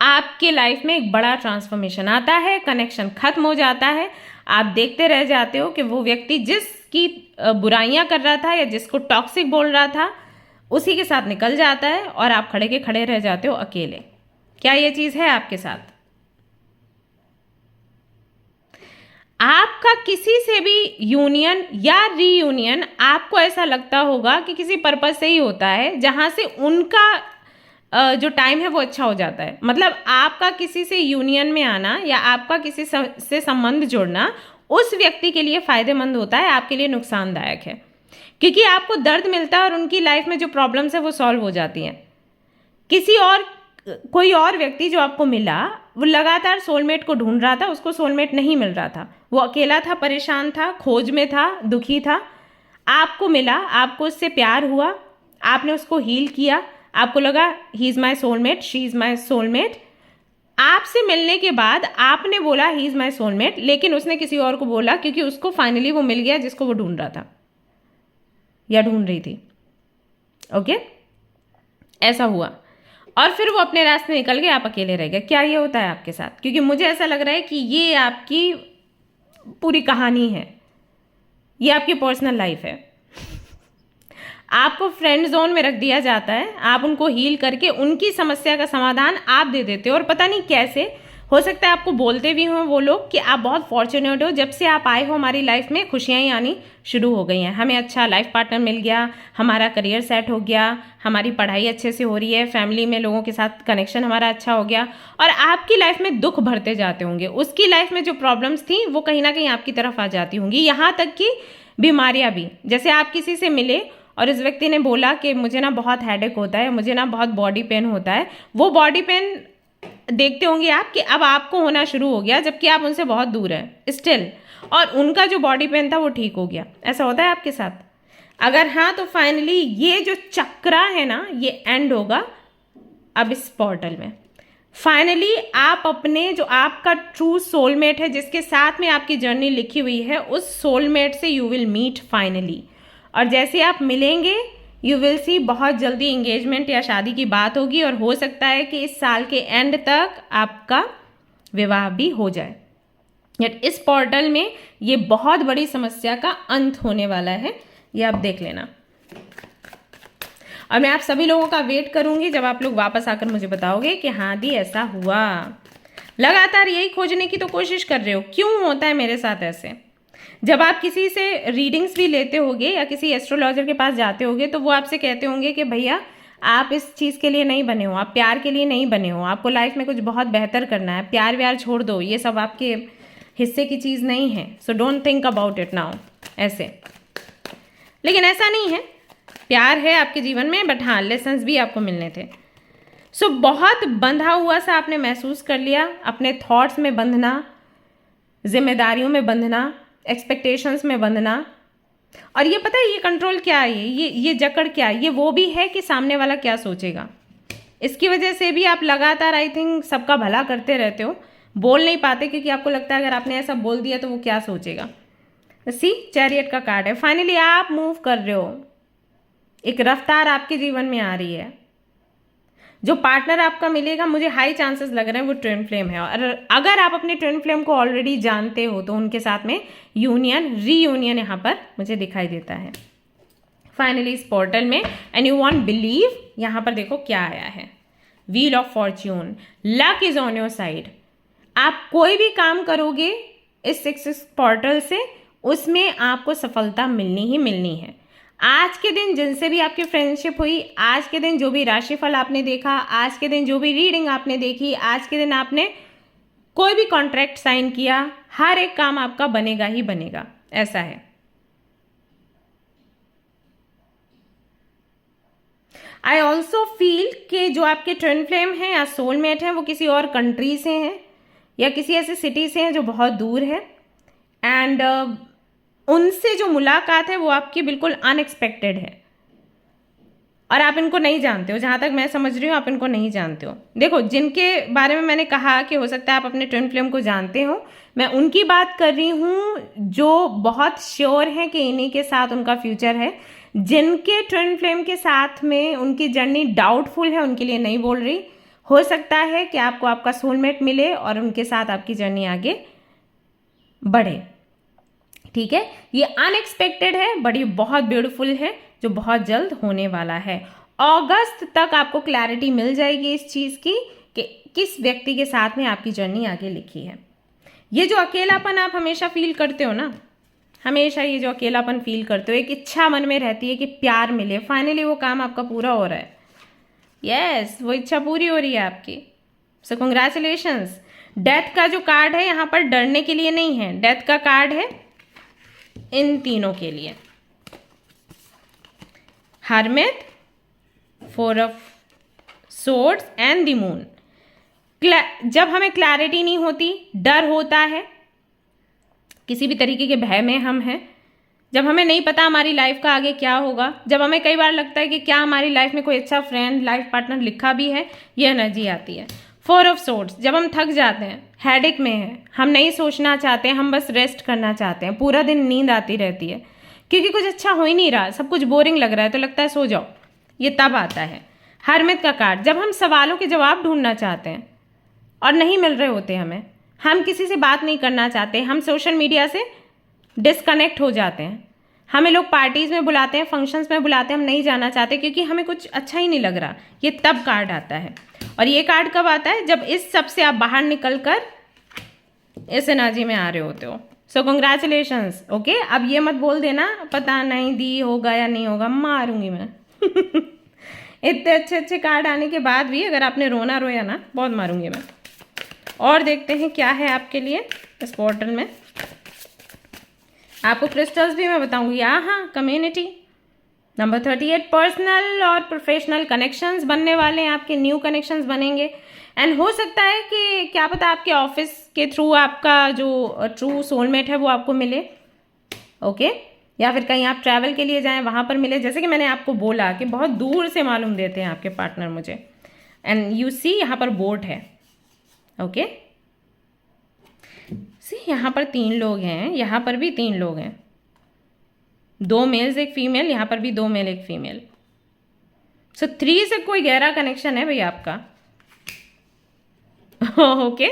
आपके लाइफ में एक बड़ा ट्रांसफॉर्मेशन आता है. कनेक्शन खत्म हो जाता है. आप देखते रह जाते हो कि वो व्यक्ति जिसकी बुराइयां कर रहा था या जिसको टॉक्सिक बोल रहा था उसी के साथ निकल जाता है और आप खड़े के खड़े रह जाते हो अकेले। क्या ये चीज है आपके साथ? आपका किसी से भी यूनियन या रीयूनियन आपको ऐसा लगता होगा कि किसी पर्पज से ही होता है, जहां से उनका जो टाइम है वो अच्छा हो जाता है। मतलब आपका किसी से यूनियन में आना या आपका किसी से संबंध जोड़ना उस व्यक्ति के लिए फायदेमंद होता है, आपके लिए नुकसानदायक है, क्योंकि आपको दर्द मिलता है और उनकी लाइफ में जो प्रॉब्लम्स है वो सॉल्व हो जाती हैं। कोई और व्यक्ति जो आपको मिला वो लगातार सोलमेट को ढूंढ रहा था, उसको सोलमेट नहीं मिल रहा था, वो अकेला था, परेशान था, खोज में था, दुखी था। आपको मिला, आपको उससे प्यार हुआ, आपने उसको हील किया, आपको लगा he is my soulmate, she is my soulmate. आपसे मिलने के बाद आपने बोला ही इज़ माई सोलमेट, लेकिन उसने किसी और को बोला क्योंकि उसको फाइनली वो मिल गया जिसको वो ढूंढ रहा था या ढूंढ रही थी। ओके, ऐसा हुआ और फिर वो अपने रास्ते निकल गए, आप अकेले रह गए। क्या ये होता है आपके साथ? क्योंकि मुझे ऐसा लग रहा है कि ये आपकी पूरी कहानी है, ये आपकी पर्सनल लाइफ है। आपको फ्रेंड जोन में रख दिया जाता है, आप उनको हील करके उनकी समस्या का समाधान आप दे देते हो और पता नहीं कैसे। हो सकता है आपको बोलते भी हों वो लोग कि आप बहुत फॉर्चुनेट हो, जब से आप आए हो हमारी लाइफ में खुशियाँ ही आनी शुरू हो गई हैं, हमें अच्छा लाइफ पार्टनर मिल गया, हमारा करियर सेट हो गया, हमारी पढ़ाई अच्छे से हो रही है, फैमिली में लोगों के साथ कनेक्शन हमारा अच्छा हो गया। और आपकी लाइफ में दुख भरते जाते होंगे, उसकी लाइफ में जो प्रॉब्लम्स थी वो कहीं ना कहीं आपकी तरफ आ जाती होंगी, यहाँ तक कि बीमारियाँ भी। जैसे आप किसी से मिले और इस व्यक्ति ने बोला कि मुझे ना बहुत हेडेक होता है, मुझे ना बहुत बॉडी पेन होता है, वो बॉडी पेन देखते होंगे आप कि अब आपको होना शुरू हो गया, जबकि आप उनसे बहुत दूर हैं स्टिल, और उनका जो बॉडी पेन था वो ठीक हो गया। ऐसा होता है आपके साथ? अगर हाँ, तो फाइनली ये जो चक्रा है ना ये एंड होगा अब इस पोर्टल में। फाइनली आप अपने जो आपका ट्रू सोलमेट है, जिसके साथ में आपकी जर्नी लिखी हुई है, उस सोलमेट से यू विल मीट फाइनली। और जैसे आप मिलेंगे यू विल सी बहुत जल्दी इंगेजमेंट या शादी की बात होगी, और हो सकता है कि इस साल के एंड तक आपका विवाह भी हो जाए। यट इस पोर्टल में ये बहुत बड़ी समस्या का अंत होने वाला है, ये आप देख लेना। और मैं आप सभी लोगों का वेट करूंगी जब आप लोग वापस आकर मुझे बताओगे कि हाँ दी ऐसा हुआ। लगातार यही खोजने की तो कोशिश कर रहे हो, क्यों होता है मेरे साथ ऐसे? जब आप किसी से रीडिंग्स भी लेते होगे या किसी एस्ट्रोलॉजर के पास जाते होगे तो वो आपसे कहते होंगे कि भैया आप इस चीज़ के लिए नहीं बने हो, आप प्यार के लिए नहीं बने हो, आपको लाइफ में कुछ बहुत बेहतर करना है, प्यार व्यार छोड़ दो, ये सब आपके हिस्से की चीज़ नहीं है, so don't think about it now, ऐसे। लेकिन ऐसा नहीं है, प्यार है आपके जीवन में, बट हाँ लेसन्स भी आपको मिलने थे। सो बहुत बंधा हुआ सा आपने महसूस कर लिया, अपने थॉट्स में बंधना, जिम्मेदारियों में बंधना, एक्सपेक्टेशंस में बंधना। और ये पता है ये कंट्रोल क्या है, ये जकड़ क्या है? ये वो भी है कि सामने वाला क्या सोचेगा। इसकी वजह से भी आप लगातार आई थिंक सबका भला करते रहते हो, बोल नहीं पाते क्योंकि आपको लगता है अगर आपने ऐसा बोल दिया तो वो क्या सोचेगा। सी चैरियट का कार्ड है। फाइनली आप मूव कर रहे हो, एक रफ्तार आपके जीवन में आ रही है। जो पार्टनर आपका मिलेगा मुझे हाई चांसेस लग रहे हैं वो ट्विन फ्लेम है, और अगर आप अपने ट्विन फ्लेम को ऑलरेडी जानते हो तो उनके साथ में यूनियन रीयूनियन यहाँ पर मुझे दिखाई देता है फाइनली इस पोर्टल में। एंड यू वॉन्ट बिलीव, यहाँ पर देखो क्या आया है, wheel of Fortune, luck is on your side. आप कोई भी काम करोगे इस 6 पोर्टल से, उसमें आपको सफलता मिलनी ही मिलनी है। आज के दिन जिनसे भी आपकी फ्रेंडशिप हुई, आज के दिन जो भी राशिफल आपने देखा, आज के दिन जो भी रीडिंग आपने देखी, आज के दिन आपने कोई भी कॉन्ट्रैक्ट साइन किया, हर एक काम आपका बनेगा ही बनेगा, ऐसा है। आई ऑल्सो फील कि जो आपके ट्विन फ्लेम हैं या सोलमेट हैं वो किसी और कंट्री से हैं या किसी ऐसे सिटी से हैं जो बहुत दूर है, एंड उनसे जो मुलाकात है वो आपकी बिल्कुल अनएक्सपेक्टेड है और आप इनको नहीं जानते हो। जहाँ तक मैं समझ रही हूँ आप इनको नहीं जानते हो। देखो, जिनके बारे में मैंने कहा कि हो सकता है आप अपने ट्विन फ्लेम को जानते हो, मैं उनकी बात कर रही हूँ जो बहुत श्योर हैं कि इन्हीं के साथ उनका फ्यूचर है। जिनके ट्विन फ्लेम के साथ में उनकी जर्नी डाउटफुल है उनके लिए नहीं बोल रही। हो सकता है कि आपको आपका सोलमेट मिले और उनके साथ आपकी जर्नी आगे बढ़े, ठीक है, ये अनएक्सपेक्टेड है बट ये बहुत ब्यूटीफुल है जो बहुत जल्द होने वाला है। अगस्त तक आपको क्लैरिटी मिल जाएगी इस चीज़ की कि किस व्यक्ति के साथ में आपकी जर्नी आगे लिखी है। ये जो अकेलापन आप हमेशा फील करते हो ना, हमेशा ये जो अकेलापन फील करते हो, एक इच्छा मन में रहती है कि प्यार मिले, फाइनली वो काम आपका पूरा हो रहा है। यस, वो इच्छा पूरी हो रही है आपकी। सो कंग्रेचुलेशंस। डेथ का जो कार्ड है यहाँ पर डरने के लिए नहीं है, डेथ का कार्ड है इन तीनों के लिए। Hermit, 4 of swords and the moon. जब हमें क्लैरिटी नहीं होती, डर होता है, किसी भी तरीके के भय में हम हैं, जब हमें नहीं पता हमारी लाइफ का आगे क्या होगा, जब हमें कई बार लगता है कि क्या हमारी लाइफ में कोई अच्छा फ्रेंड, लाइफ पार्टनर लिखा भी है, ये एनर्जी आती है। 4 ऑफ सोर्ड्स, जब हम थक जाते हैं, हेडेक में हैं, हम नहीं सोचना चाहते, हम बस रेस्ट करना चाहते हैं, पूरा दिन नींद आती रहती है क्योंकि कुछ अच्छा हो ही नहीं रहा, सब कुछ बोरिंग लग रहा है, तो लगता है सो जाओ, ये तब आता है। हर्मिट का कार्ड, जब हम सवालों के जवाब ढूंढना चाहते हैं और नहीं मिल रहे होते हमें, हम किसी से बात नहीं करना चाहते, हम सोशल मीडिया से डिस्कनेक्ट हो जाते हैं, हमें लोग पार्टीज़ में बुलाते हैं, फंक्शंस में बुलाते हैं, हम नहीं जाना चाहते क्योंकि हमें कुछ अच्छा ही नहीं लग रहा, ये तब कार्ड आता है। और ये कार्ड कब आता है? जब इस सब से आप बाहर निकल कर इस एनर्जी में आ रहे होते हो। सो कंग्रेचुलेशंस। ओके, अब ये मत बोल देना पता नहीं दी होगा या नहीं होगा, मारूंगी मैं इतने अच्छे अच्छे कार्ड आने के बाद भी अगर आपने रोना रोया ना, बहुत मारूंगी मैं। और देखते हैं क्या है आपके लिए इस पोर्टल में। आपको क्रिस्टल्स भी मैं बताऊंगी। हाँ, कम्युनिटी नंबर 38, पर्सनल और प्रोफेशनल कनेक्शंस बनने वाले हैं, आपके न्यू कनेक्शंस बनेंगे। एंड हो सकता है कि क्या पता आपके ऑफिस के थ्रू आपका जो ट्रू सोलमेट है वो आपको मिले। ओके, या फिर कहीं आप ट्रैवल के लिए जाएं, वहाँ पर मिले। जैसे कि मैंने आपको बोला कि बहुत दूर से मालूम देते हैं आपके पार्टनर मुझे। एंड यू सी यहाँ पर बोट है। ओके, सी यहाँ पर 3 लोग हैं, यहाँ पर भी 3 लोग हैं, 2 मेल्स 1 फीमेल, यहाँ पर भी 2 मेल 1 फीमेल। सो 3 से कोई गहरा कनेक्शन है भाई आपका। ओके,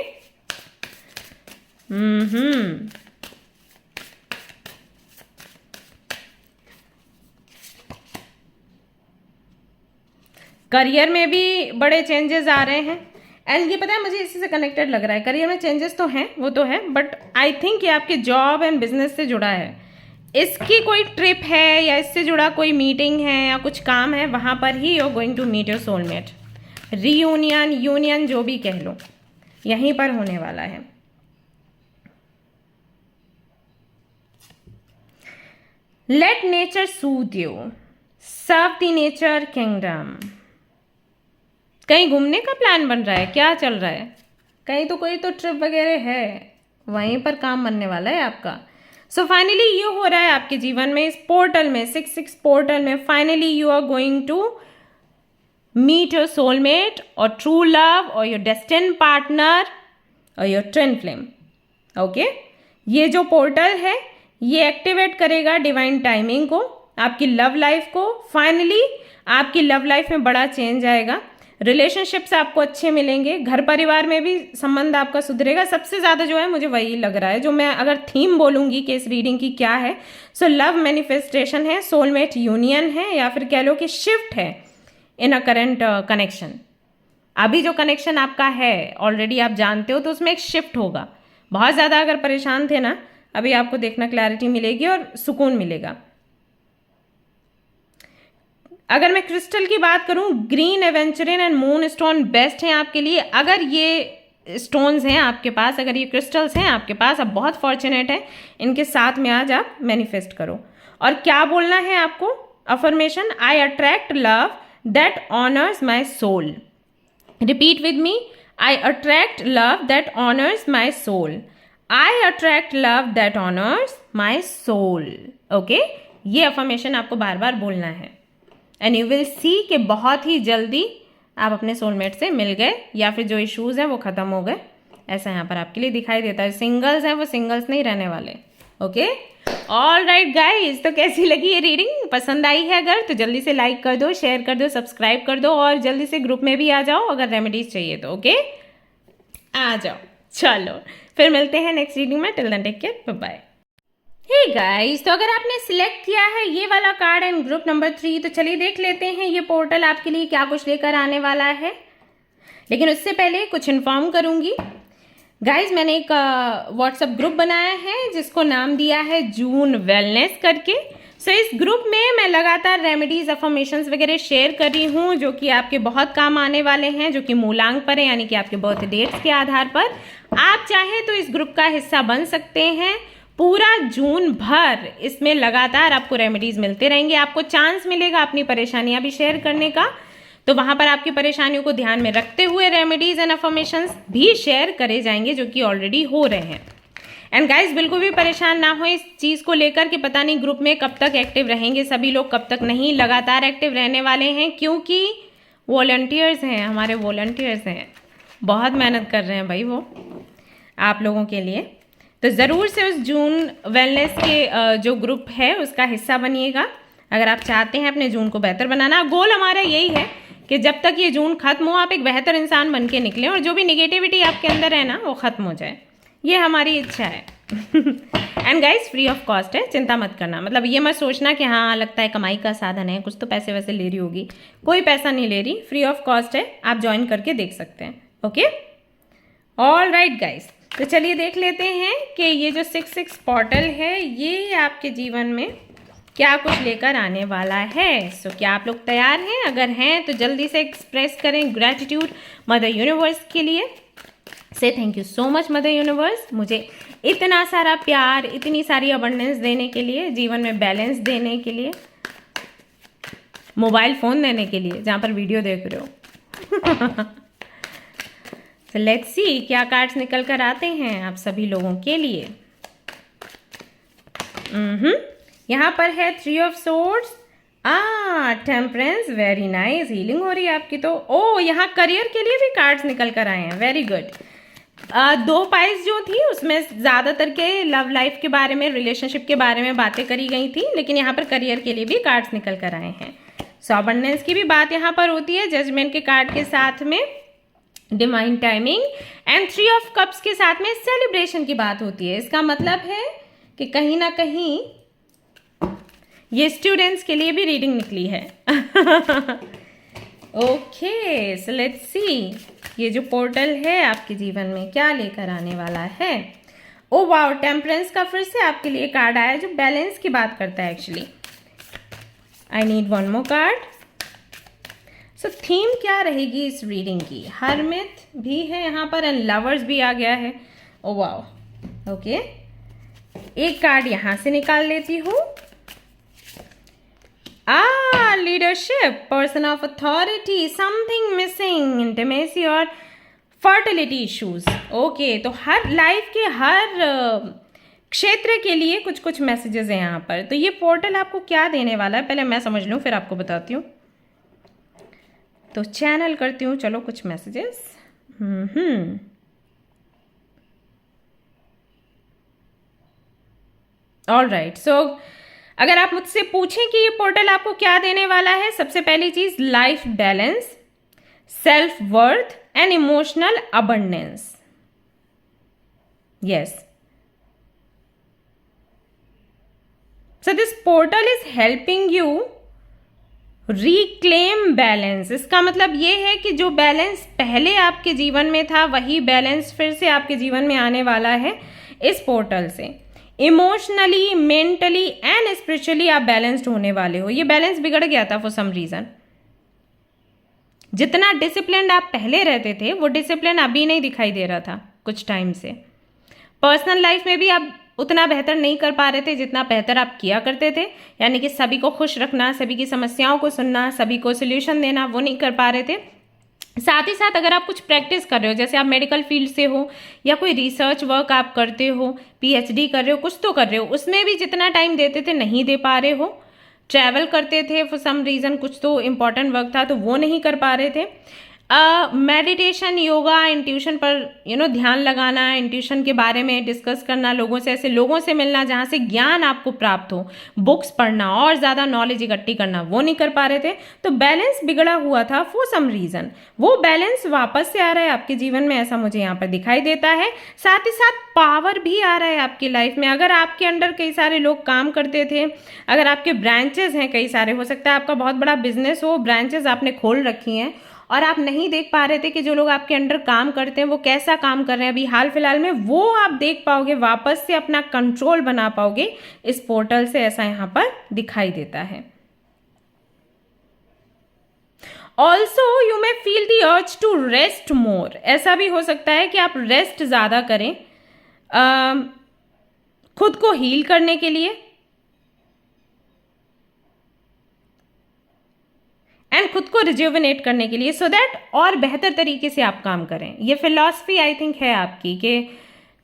करियर में भी बड़े चेंजेस आ रहे हैं। एंड ये पता है मुझे इसी से कनेक्टेड लग रहा है, करियर में चेंजेस तो हैं, वो तो है, बट आई थिंक ये आपके जॉब एंड बिजनेस से जुड़ा है। इसकी कोई ट्रिप है या इससे जुड़ा कोई मीटिंग है या कुछ काम है, वहाँ पर ही you are going to meet your soulmate. Reunion, union जो भी कह लो, यहीं पर होने वाला है। Let nature soothe you, serve the nature kingdom. कहीं घूमने का प्लान बन रहा है, क्या चल रहा है? कहीं तो कोई तो ट्रिप वगैरह है, वहीं पर काम बनने वाला है आपका। सो फाइनली ये हो रहा है आपके जीवन में, इस पोर्टल में, 6-6 पोर्टल में, finally you are going to meet your soulmate और ट्रू लव और योर डेस्टिन्ड पार्टनर और योर ट्विन फ्लेम। ओके, ये जो पोर्टल है ये एक्टिवेट करेगा डिवाइन टाइमिंग को, आपकी लव लाइफ को। फाइनली आपकी लव लाइफ में बड़ा चेंज आएगा, रिलेशनशिप्स आपको अच्छे मिलेंगे, घर परिवार में भी संबंध आपका सुधरेगा। सबसे ज़्यादा जो है मुझे वही लग रहा है, जो मैं अगर थीम बोलूँगी कि इस रीडिंग की क्या है, सो लव मैनिफेस्टेशन है, सोलमेट यूनियन है, या फिर कह लो कि शिफ्ट है इन अ करेंट कनेक्शन। अभी जो कनेक्शन आपका है ऑलरेडी आप जानते हो, तो उसमें एक शिफ्ट होगा। बहुत ज़्यादा अगर परेशान थे ना, अभी आपको देखना क्लैरिटी मिलेगी और सुकून मिलेगा। अगर मैं क्रिस्टल की बात करूं, green, aventurine and moonstone best हैं आपके लिए। अगर ये स्टोन्स हैं आपके पास, अगर ये क्रिस्टल्स हैं आपके पास, आप बहुत फॉर्चुनेट हैं, इनके साथ में आज आप मैनिफेस्ट करो। और क्या बोलना है आपको? Affirmation, I attract love that honours my soul. Repeat with me, I attract love that honours my soul. I attract love that honours my soul. Okay, ये अफर्मेशन आपको बार बार बोलना है। एंड यू विल सी कि बहुत ही जल्दी आप अपने सोलमेट से मिल गए, या फिर जो इश्यूज हैं वो ख़त्म हो गए, ऐसा यहाँ पर आपके लिए दिखाई देता है। सिंगल्स हैं वो सिंगल्स नहीं रहने वाले। ओके, ऑल राइट गाइज, तो कैसी लगी ये रीडिंग? पसंद आई है अगर तो जल्दी से लाइक कर दो, शेयर कर दो, सब्सक्राइब कर दो, और जल्दी से ग्रुप में भी आ जाओ अगर रेमेडीज चाहिए तो। ओके, आ जाओ। चलो फिर मिलते हैं नेक्स्ट रीडिंग में। Till then take care, bye bye. Hey guys, तो अगर आपने सिलेक्ट किया है ये वाला कार्ड एंड ग्रुप नंबर 3, तो चलिए देख लेते हैं ये पोर्टल आपके लिए क्या कुछ लेकर आने वाला है। लेकिन उससे पहले कुछ इन्फॉर्म करूंगी गाइस, मैंने एक व्हाट्सएप ग्रुप बनाया है जिसको नाम दिया है जून वेलनेस करके। सो इस ग्रुप में मैं लगातार रेमेडीज, अफर्मेशंस वगैरह शेयर कर रही हूँ जो कि आपके बहुत काम आने वाले हैं, जो कि मूलांक पर है, यानी कि आपके बर्थ डेट्स के आधार पर। आप चाहें तो इस ग्रुप का हिस्सा बन सकते हैं। पूरा जून भर इसमें लगातार आपको रेमेडीज मिलते रहेंगे, आपको चांस मिलेगा अपनी परेशानियां भी शेयर करने का। तो वहां पर आपकी परेशानियों को ध्यान में रखते हुए रेमेडीज एंड अफर्मेशंस भी शेयर करे जाएंगे जो कि ऑलरेडी हो रहे हैं। एंड गाइस, बिल्कुल भी परेशान ना हो इस चीज़ को लेकर कि पता नहीं ग्रुप में कब तक एक्टिव रहेंगे सभी लोग, कब तक नहीं। लगातार एक्टिव रहने वाले हैं क्योंकि वॉलंटियर्स हैं, हमारे वॉलंटियर्स हैं, बहुत मेहनत कर रहे हैं भाई वो आप लोगों के लिए। तो ज़रूर से उस जून वेलनेस के जो ग्रुप है उसका हिस्सा बनिएगा अगर आप चाहते हैं अपने जून को बेहतर बनाना। गोल हमारा यही है कि जब तक ये जून खत्म हो आप एक बेहतर इंसान बन के निकलें और जो भी निगेटिविटी आपके अंदर है ना वो ख़त्म हो जाए, ये हमारी इच्छा है। And guys, free of cost है, चिंता मत करना। मतलब ये मत सोचना कि हाँ लगता है कमाई का साधन है, कुछ तो पैसे वैसे ले रही होगी। कोई पैसा नहीं ले रही, फ्री ऑफ कॉस्ट है, आप ज्वाइन करके देख सकते हैं। ओके, ऑल राइट गाइस, तो चलिए देख लेते हैं कि ये जो 6-6 पोर्टल है ये आपके जीवन में क्या कुछ लेकर आने वाला है। सो क्या आप लोग तैयार हैं? अगर हैं तो जल्दी से एक्सप्रेस करें ग्रैटिट्यूड मदर यूनिवर्स के लिए। से thank you so much mother universe, मुझे इतना सारा प्यार, इतनी सारी अबंडेंस देने के लिए, जीवन में बैलेंस देने के लिए, मोबाइल फ़ोन देने के लिए जहाँ पर वीडियो देख रहे हो। तो लेट्स सी क्या कार्ड्स निकल कर आते हैं आप सभी लोगों के लिए। यहाँ पर है 3 of swords, temperance, very nice, healing हो रही है आपकी। तो ओ यहाँ करियर के लिए भी कार्ड्स निकल कर आए हैं, वेरी गुड। 2 पाइस जो थी उसमें ज़्यादातर के लव लाइफ के बारे में, रिलेशनशिप के बारे में बातें करी गई थी, लेकिन यहाँ पर करियर के लिए भी कार्ड्स निकल कर आए हैं। सो अबंडेंस की भी बात यहाँ पर होती है, जजमेंट के कार्ड के साथ में divine timing, and 3 of cups के साथ में सेलिब्रेशन की बात होती है। इसका मतलब है कि कहीं ना कहीं ये स्टूडेंट्स के लिए भी रीडिंग निकली है। ओके, सो लेट्स सी ये जो पोर्टल है आपके जीवन में क्या लेकर आने वाला है। ओ वाओ, टेम्परेंस का फिर से आपके लिए कार्ड आया जो बैलेंस की बात करता है। Actually I need one more card. So theme क्या रहेगी इस रीडिंग की? हरमित भी है यहाँ पर एंड लवर्स भी आ गया है। ओ वाओ, ओके, एक कार्ड यहाँ से निकाल लेती हूँ। Leadership, person of authority, something missing, intimacy और फर्टिलिटी इश्यूज। ओके, तो हर लाइफ के हर क्षेत्र के लिए कुछ कुछ मैसेजेस हैं यहाँ पर। तो ये पोर्टल आपको क्या देने वाला है पहले मैं समझ लूँ, फिर आपको बताती हूँ। तो चैनल करती हूँ, चलो कुछ मैसेजेस। ऑल राइट, सो अगर आप मुझसे पूछें कि ये पोर्टल आपको क्या देने वाला है, सबसे पहली चीज life balance, self worth and emotional abundance. Yes, so this portal is helping you reclaim balance. इसका मतलब ये है कि जो बैलेंस पहले आपके जीवन में था वही बैलेंस फिर से आपके जीवन में आने वाला है इस पोर्टल से। इमोशनली, मेंटली एंड स्पिरिचुअली आप बैलेंस्ड होने वाले हो। ये बैलेंस बिगड़ गया था फॉर सम रीजन। जितना डिसिप्लिन आप पहले रहते थे वो डिसिप्लिन अभी नहीं दिखाई दे रहा था कुछ टाइम से। पर्सनल लाइफ में भी आप उतना बेहतर नहीं कर पा रहे थे जितना बेहतर आप किया करते थे, यानी कि सभी को खुश रखना, सभी की समस्याओं को सुनना, सभी को सोल्यूशन देना, वो नहीं कर पा रहे थे। साथ ही साथ अगर आप कुछ प्रैक्टिस कर रहे हो, जैसे आप मेडिकल फील्ड से हो या कोई रिसर्च वर्क आप करते हो, पीएचडी कर रहे हो, कुछ तो कर रहे हो, उसमें भी जितना टाइम देते थे नहीं दे पा रहे हो। ट्रैवल करते थे फॉर सम रीज़न, कुछ तो इम्पॉर्टेंट वर्क था तो वो नहीं कर पा रहे थे। मेडिटेशन, योगा, इंट्यूशन पर ध्यान लगाना, इंट्यूशन के बारे में डिस्कस करना, लोगों से, ऐसे लोगों से मिलना जहाँ से ज्ञान आपको प्राप्त हो, बुक्स पढ़ना और ज़्यादा नॉलेज इकट्ठी करना, वो नहीं कर पा रहे थे। तो बैलेंस बिगड़ा हुआ था फॉर सम रीज़न। वो बैलेंस वापस से आ रहा है आपके जीवन में, ऐसा मुझे यहाँ पर दिखाई देता है। साथ ही साथ पावर भी आ रहा है आपकी लाइफ में। अगर आपके अंडर कई सारे लोग काम करते थे, अगर आपके ब्रांचेस हैं कई सारे, हो सकता है आपका बहुत बड़ा बिजनेस हो, ब्रांचेस आपने खोल रखी हैं और आप नहीं देख पा रहे थे कि जो लोग आपके अंडर काम करते हैं वो कैसा काम कर रहे हैं अभी हाल फिलहाल में, वो आप देख पाओगे, वापस से अपना कंट्रोल बना पाओगे इस पोर्टल से, ऐसा यहां पर दिखाई देता है। Also you may feel the urge to rest more. ऐसा भी हो सकता है कि आप रेस्ट ज़्यादा करें खुद को हील करने के लिए एंड खुद को रिज्यूविनेट करने के लिए, सो दैट और बेहतर तरीके से आप काम करें। ये फिलॉसफी आई थिंक है आपकी कि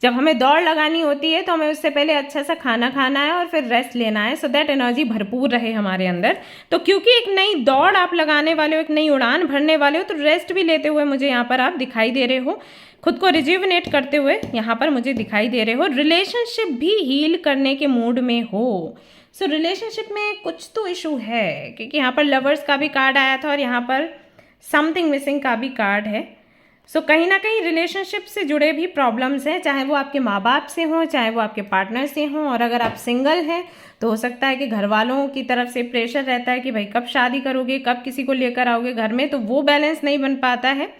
जब हमें दौड़ लगानी होती है तो हमें उससे पहले अच्छा सा खाना खाना है और फिर रेस्ट लेना है, सो दैट एनर्जी भरपूर रहे हमारे अंदर। तो क्योंकि एक नई दौड़ आप लगाने वाले हो, एक नई उड़ान भरने वाले हो, तो रेस्ट भी लेते हुए मुझे यहाँ पर आप दिखाई दे रहे हो, खुद को रिज्यूविनेट करते हुए यहाँ पर मुझे दिखाई दे रहे हो। रिलेशनशिप भी हील करने के मूड में हो। सो रिलेशनशिप में कुछ तो इशू है, क्योंकि यहाँ पर लवर्स का भी कार्ड आया था और यहाँ पर समथिंग मिसिंग का भी कार्ड है। सो कहीं ना कहीं रिलेशनशिप से जुड़े भी प्रॉब्लम्स हैं, चाहे वो आपके माँ बाप से हों, चाहे वो आपके पार्टनर से हों। और अगर आप सिंगल हैं तो हो सकता है कि घर वालों की तरफ से प्रेशर रहता है कि भाई कब शादी करोगे, कब किसी को लेकर आओगे घर में, तो वो बैलेंस नहीं बन पाता है।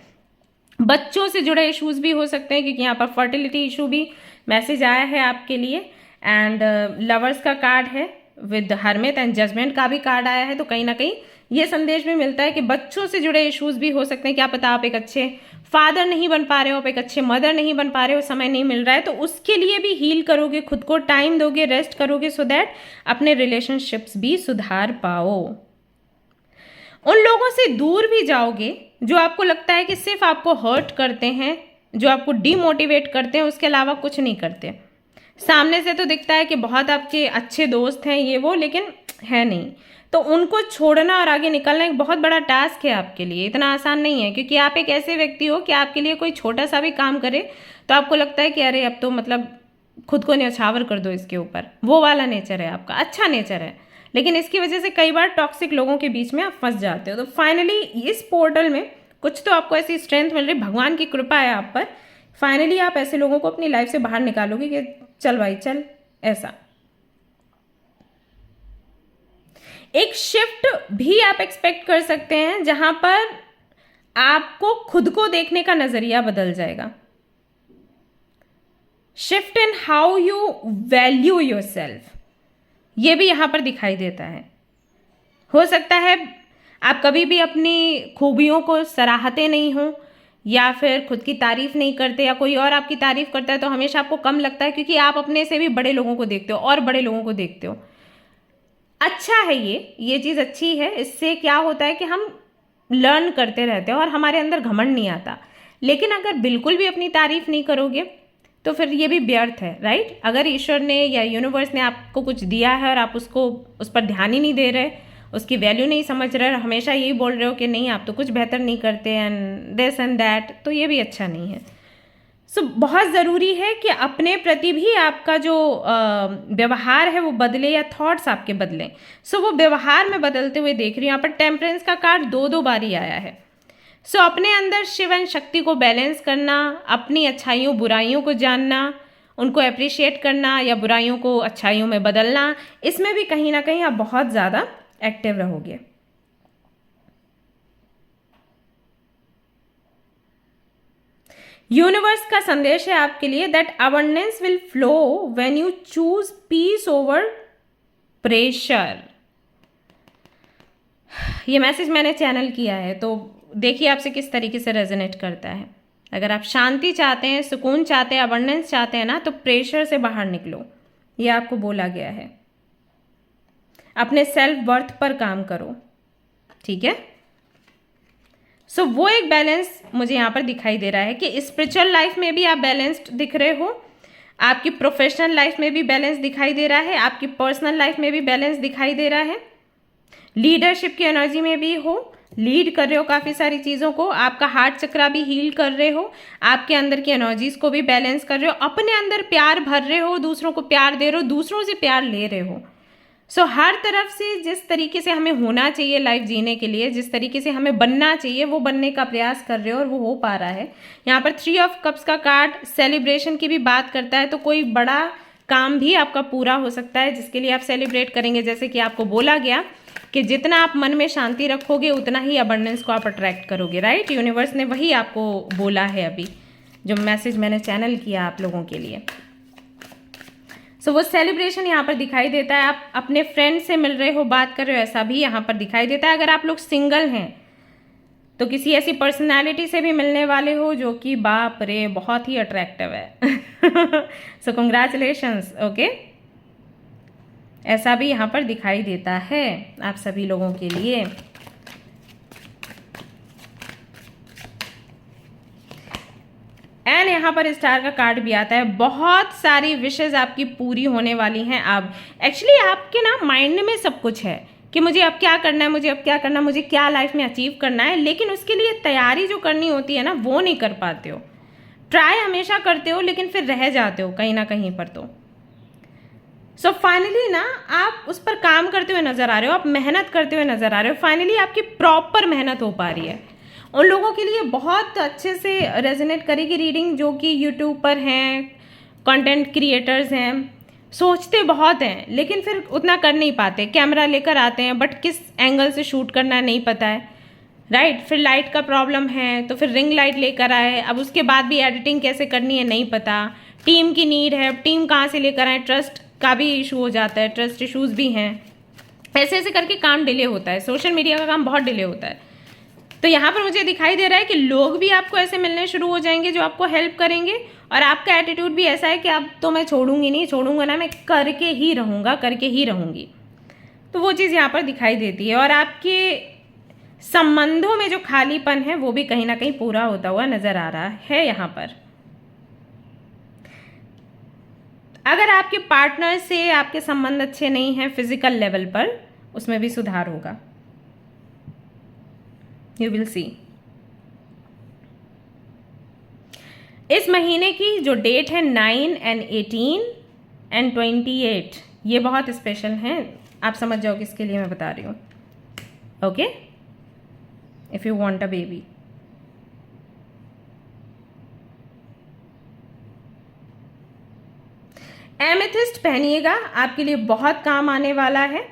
बच्चों से जुड़े इश्यूज भी हो सकते हैं, क्योंकि यहाँ पर फर्टिलिटी इशू भी मैसेज आया है आपके लिए। एंड लवर्स का कार्ड है विद हरमिट एंड जजमेंट का भी कार्ड आया है। तो कहीं ना कहीं ये संदेश भी मिलता है कि बच्चों से जुड़े इश्यूज भी हो सकते हैं। क्या पता आप एक अच्छे फादर नहीं बन पा रहे हो, आप एक अच्छे मदर नहीं बन पा रहे हो, समय नहीं मिल रहा है, तो उसके लिए भी हील करोगे, खुद को टाइम दोगे, रेस्ट करोगे, सो दैट अपने रिलेशनशिप्स भी सुधार पाओ। उन लोगों से दूर भी जाओगे जो आपको लगता है कि सिर्फ आपको हर्ट करते हैं, जो आपको डीमोटिवेट करते हैं, उसके अलावा कुछ नहीं करते। सामने से तो दिखता है कि बहुत आपके अच्छे दोस्त हैं ये वो, लेकिन है नहीं। तो उनको छोड़ना और आगे निकलना एक बहुत बड़ा टास्क है आपके लिए, इतना आसान नहीं है। क्योंकि आप एक ऐसे व्यक्ति हो कि आपके लिए कोई छोटा सा भी काम करे तो आपको लगता है कि अरे अब तो मतलब खुद को न्यौछावर कर दो इसके ऊपर। वो वाला नेचर है आपका, अच्छा नेचर है, लेकिन इसकी वजह से कई बार टॉक्सिक लोगों के बीच में आप फंस जाते हो। तो फाइनली इस पोर्टल में कुछ तो आपको ऐसी स्ट्रेंथ मिल रही, भगवान की कृपा है आप पर। फाइनली आप ऐसे लोगों को अपनी लाइफ से बाहर निकालोगे कि चल भाई चल। ऐसा एक शिफ्ट भी आप एक्सपेक्ट कर सकते हैं, जहां पर आपको खुद को देखने का नजरिया बदल जाएगा। Shift in how you value yourself, ये भी यहां पर दिखाई देता है। हो सकता है आप कभी भी अपनी खूबियों को सराहते नहीं हो, या फिर खुद की तारीफ नहीं करते, या कोई और आपकी तारीफ करता है तो हमेशा आपको कम लगता है, क्योंकि आप अपने से भी बड़े लोगों को देखते हो और बड़े लोगों को देखते हो। अच्छा है ये चीज़ अच्छी है। इससे क्या होता है कि हम लर्न करते रहते हैं और हमारे अंदर घमंड नहीं आता। लेकिन अगर बिल्कुल भी अपनी तारीफ नहीं करोगे तो फिर ये भी व्यर्थ है, राइट। अगर ईश्वर ने या यूनिवर्स ने आपको कुछ दिया है और आप उसको उस पर ध्यान ही नहीं दे रहे, उसकी वैल्यू नहीं समझ रहे, और हमेशा यही बोल रहे हो कि नहीं आप तो कुछ बेहतर नहीं करते एंड दिस एंड दैट, तो ये भी अच्छा नहीं है। सो बहुत ज़रूरी है कि अपने प्रति भी आपका जो व्यवहार है वो बदले, या थॉट्स आपके बदलें। सो वो व्यवहार में बदलते हुए देख रही हूँ। यहाँ पर टेम्परेंस का कार्ड दो बार ही आया है। सो अपने अंदर शिव एंड शक्ति को बैलेंस करना, अपनी अच्छाइयों बुराइयों को जानना, उनको अप्रिशिएट करना, या बुराइयों को अच्छाइयों में बदलना, इसमें भी कहीं ना कहीं आप बहुत ज़्यादा एक्टिव रहोगे। यूनिवर्स का संदेश है आपके लिए that abundance will flow when you choose peace over pressure. ये मैसेज मैंने चैनल किया है, तो देखिए आपसे किस तरीके से रेजोनेट करता है। अगर आप शांति चाहते हैं, सुकून चाहते हैं, अबंडेंस चाहते हैं ना, तो प्रेशर से बाहर निकलो, ये आपको बोला गया है। अपने सेल्फ वर्थ पर काम करो, ठीक है। सो वो एक बैलेंस मुझे यहाँ पर दिखाई दे रहा है कि स्पिरिचुअल लाइफ में भी आप बैलेंस्ड दिख रहे हो, आपकी प्रोफेशनल लाइफ में भी बैलेंस दिखाई दे रहा है, आपकी पर्सनल लाइफ में भी बैलेंस दिखाई दे रहा है, लीडरशिप की एनर्जी में भी हो, लीड कर रहे हो काफ़ी सारी चीज़ों को, आपका हार्ट चक्रा भी हील कर रहे हो, आपके अंदर की एनर्जीज को भी बैलेंस कर रहे हो, अपने अंदर प्यार भर रहे हो, दूसरों को प्यार दे रहे हो, दूसरों से प्यार ले रहे हो। सो हर तरफ से जिस तरीके से हमें होना चाहिए लाइफ जीने के लिए, जिस तरीके से हमें बनना चाहिए, वो बनने का प्रयास कर रहे हो और वो हो पा रहा है। यहाँ पर 3 ऑफ कप्स का कार्ड सेलिब्रेशन की भी बात करता है, तो कोई बड़ा काम भी आपका पूरा हो सकता है जिसके लिए आप सेलिब्रेट करेंगे। जैसे कि आपको बोला गया कि जितना आप मन में शांति रखोगे उतना ही अबंडेंस को आप अट्रैक्ट करोगे, राइट। यूनिवर्स ने वही आपको बोला है अभी, जो मैसेज मैंने चैनल किया आप लोगों के लिए। सो वो सेलिब्रेशन यहाँ पर दिखाई देता है। आप अपने फ्रेंड से मिल रहे हो, बात कर रहे हो, ऐसा भी यहाँ पर दिखाई देता है। अगर आप लोग सिंगल हैं तो किसी ऐसी पर्सनालिटी से भी मिलने वाले हो जो कि बाप रे बहुत ही अट्रैक्टिव है। सो कंग्रेचुलेशंस, ओके। ऐसा भी यहाँ पर दिखाई देता है आप सभी लोगों के लिए। एंड यहाँ पर स्टार का कार्ड भी आता है। बहुत सारी विशेज आपकी पूरी होने वाली हैं। अब एक्चुअली आपके ना माइंड में सब कुछ है कि मुझे अब क्या करना है, मुझे अब क्या करना है, मुझे क्या लाइफ में अचीव करना है, लेकिन उसके लिए तैयारी जो करनी होती है ना वो नहीं कर पाते हो। ट्राई हमेशा करते हो लेकिन फिर रह जाते हो कहीं ना कहीं पर। तो सो फाइनली ना आप उस पर काम करते हुए नजर आ रहे हो, आप मेहनत करते हुए नजर आ रहे हो। फाइनली आपकी प्रॉपर मेहनत हो पा रही है। उन लोगों के लिए बहुत अच्छे से रेजोनेट करेगी रीडिंग जो कि यूट्यूब पर हैं, कंटेंट क्रिएटर्स हैं। सोचते बहुत हैं लेकिन फिर उतना कर नहीं पाते। कैमरा लेकर आते हैं बट किस एंगल से शूट करना है नहीं पता है, राइट। फिर लाइट का प्रॉब्लम है तो फिर रिंग लाइट लेकर आए, अब उसके बाद भी एडिटिंग कैसे करनी है नहीं पता। टीम की नीड है, टीम कहाँ से लेकर आए, ट्रस्ट का भी इशू हो जाता है, ट्रस्ट इशूज़ भी हैं। ऐसे ऐसे करके काम डिले होता है। सोशल मीडिया का काम बहुत डिले होता है। तो यहाँ पर मुझे दिखाई दे रहा है कि लोग भी आपको ऐसे मिलने शुरू हो जाएंगे जो आपको हेल्प करेंगे, और आपका एटीट्यूड भी ऐसा है कि अब तो मैं छोड़ूंगी नहीं, छोड़ूंगा ना, मैं करके ही रहूँगा, करके ही रहूँगी। तो वो चीज़ यहाँ पर दिखाई देती है। और आपके संबंधों में जो खालीपन है वो भी कहीं ना कहीं पूरा होता हुआ नजर आ रहा है यहाँ पर। अगर आपके पार्टनर से आपके संबंध अच्छे नहीं हैं फिजिकल लेवल पर, उसमें भी सुधार होगा। You will see. इस महीने की जो डेट है 9 and 18 and 28, ये बहुत स्पेशल हैं। आप समझ जाओ किसके लिए मैं बता रही हूँ, okay. If you want a baby. Amethyst पहनिएगा, आपके लिए बहुत काम आने वाला है।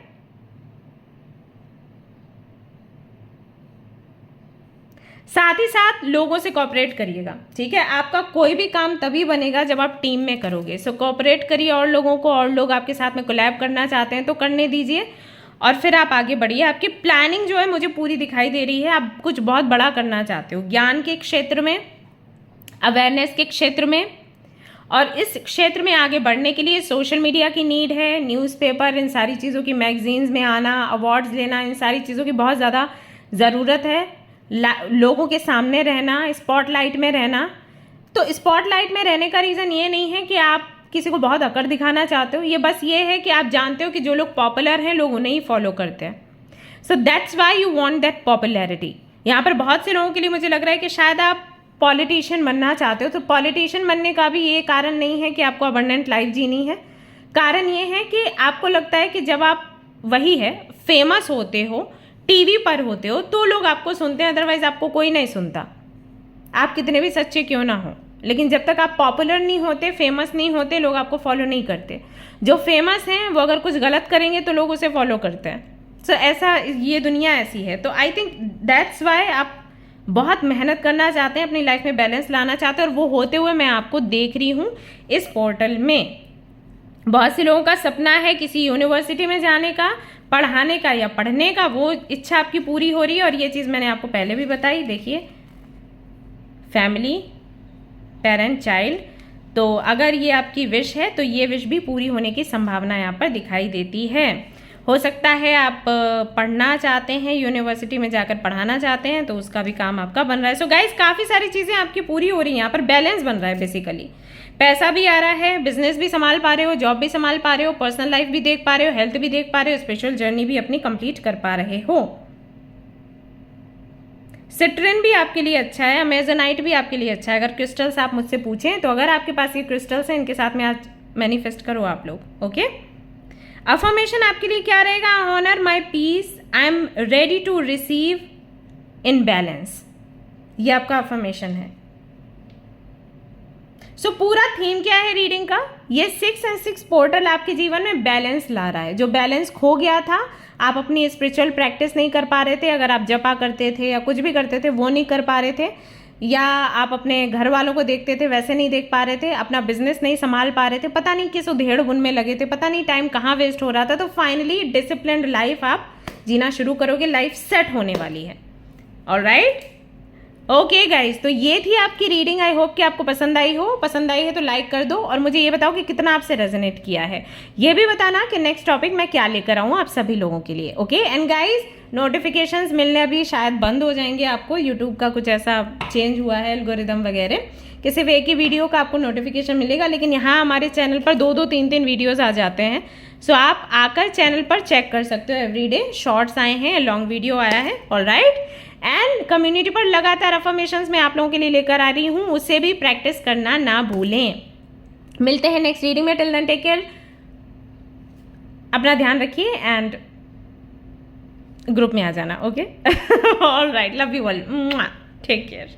साथ ही साथ लोगों से कोऑपरेट करिएगा, ठीक है। आपका कोई भी काम तभी बनेगा जब आप टीम में करोगे। सो कोऑपरेट करिए और लोगों को, और लोग आपके साथ में कोलैब करना चाहते हैं तो करने दीजिए और फिर आप आगे बढ़िए। आपकी प्लानिंग जो है मुझे पूरी दिखाई दे रही है। आप कुछ बहुत बड़ा करना चाहते हो, ज्ञान के क्षेत्र में, अवेयरनेस के क्षेत्र में, और इस क्षेत्र में आगे बढ़ने के लिए सोशल मीडिया की नीड है, न्यूज़पेपर, इन सारी चीज़ों की, मैगजीन्स में आना, अवार्ड्स लेना, इन सारी चीज़ों की बहुत ज़्यादा ज़रूरत है। लोगों के सामने रहना, स्पॉटलाइट में रहना। तो स्पॉटलाइट में रहने का रीज़न ये नहीं है कि आप किसी को बहुत अकड़ दिखाना चाहते हो, ये बस ये है कि आप जानते हो कि जो लोग पॉपुलर हैं लोग उन्हें ही फॉलो करते हैं। So that's why you want that popularity. यहाँ पर बहुत से लोगों के लिए मुझे लग रहा है कि शायद आप पॉलिटिशियन बनना चाहते हो। तो पॉलिटिशियन बनने का भी ये कारण नहीं है कि आपको अबंडेंट लाइफ जीनी है। कारण ये है कि आपको लगता है कि जब आप वही है फेमस होते हो, टीवी पर होते हो, तो लोग आपको सुनते हैं, अदरवाइज आपको कोई नहीं सुनता, आप कितने भी सच्चे क्यों ना हो। लेकिन जब तक आप पॉपुलर नहीं होते, फेमस नहीं होते, लोग आपको फॉलो नहीं करते। जो फेमस हैं वो अगर कुछ गलत करेंगे तो लोग उसे फॉलो करते हैं। सो ऐसा, ये दुनिया ऐसी है। तो आई थिंक दैट्स वाई आप बहुत मेहनत करना चाहते हैं, अपनी लाइफ में बैलेंस लाना चाहते हैं, और वो होते हुए मैं आपको देख रही हूँ इस पोर्टल में। बहुत से लोगों का सपना है किसी यूनिवर्सिटी में जाने का, पढ़ाने का या पढ़ने का, वो इच्छा आपकी पूरी हो रही है। और ये चीज़ मैंने आपको पहले भी बताई। देखिए, फैमिली, पेरेंट, चाइल्ड। तो अगर ये आपकी विश है तो ये विश भी पूरी होने की संभावना यहाँ पर दिखाई देती है। हो सकता है आप पढ़ना चाहते हैं, यूनिवर्सिटी में जाकर पढ़ाना चाहते हैं, तो उसका भी काम आपका बन रहा है। सो गाइज, काफ़ी सारी चीज़ें आपकी पूरी हो रही हैं। यहाँ पर बैलेंस बन रहा है बेसिकली। पैसा भी आ रहा है, बिजनेस भी संभाल पा रहे हो, जॉब भी संभाल पा रहे हो, पर्सनल लाइफ भी देख पा रहे हो, हेल्थ भी देख पा रहे हो, स्पिरिचुअल जर्नी भी अपनी कंप्लीट कर पा रहे हो। सिट्रिन भी आपके लिए अच्छा है, अमेजोनाइट भी आपके लिए अच्छा है। अगर क्रिस्टल्स आप मुझसे पूछें तो अगर आपके पास ये क्रिस्टल्स हैं, इनके साथ में आज मैनिफेस्ट करो आप लोग। ओके, अफर्मेशन आपके लिए क्या रहेगा? Honour my peace, I am ready to receive in balance, ये आपका अफर्मेशन है। सो पूरा थीम क्या है रीडिंग का? ये 6 and 6 पोर्टल आपके जीवन में बैलेंस ला रहा है। जो बैलेंस खो गया था, आप अपनी स्पिरिचुअल प्रैक्टिस नहीं कर पा रहे थे, अगर आप जपा करते थे या कुछ भी करते थे वो नहीं कर पा रहे थे, या आप अपने घर वालों को देखते थे वैसे नहीं देख पा रहे थे, अपना बिजनेस नहीं संभाल पा रहे थे, पता नहीं किस उधेड़ बुन में लगे थे, पता नहीं टाइम कहाँ वेस्ट हो रहा था, तो फाइनली डिसिप्लिन्ड लाइफ आप जीना शुरू करोगे, लाइफ सेट होने वाली है। ऑलराइट, ओके गाइज, तो ये थी आपकी रीडिंग। आई होप कि आपको पसंद आई हो। पसंद आई है तो लाइक कर दो और मुझे ये बताओ कि कितना आपसे रेजोनेट किया है। ये भी बताना कि नेक्स्ट टॉपिक मैं क्या लेकर आऊँ आप सभी लोगों के लिए। ओके, एंड गाइज, नोटिफिकेशंस मिलने अभी शायद बंद हो जाएंगे आपको। यूट्यूब का कुछ ऐसा चेंज हुआ है, एल्गोरिदम वगैरह, कि सिर्फ एक ही वीडियो का आपको नोटिफिकेशन मिलेगा, लेकिन यहाँ हमारे चैनल पर 2-2, 3-3 वीडियोज़ आ जाते हैं। सो आप आकर चैनल पर चेक कर सकते हो। एवरीडे शॉर्ट्स आए हैं, लॉन्ग वीडियो आया है। ऑलराइट, एंड कम्युनिटी पर लगातार अफर्मेशंस मैं आप लोगों के लिए लेकर आ रही हूँ, उससे भी प्रैक्टिस करना ना भूलें। मिलते हैं नेक्स्ट रीडिंग में। टिल देन टेक केयर, अपना ध्यान रखिए एंड ग्रुप में आ जाना। Okay, alright, love you all, take care.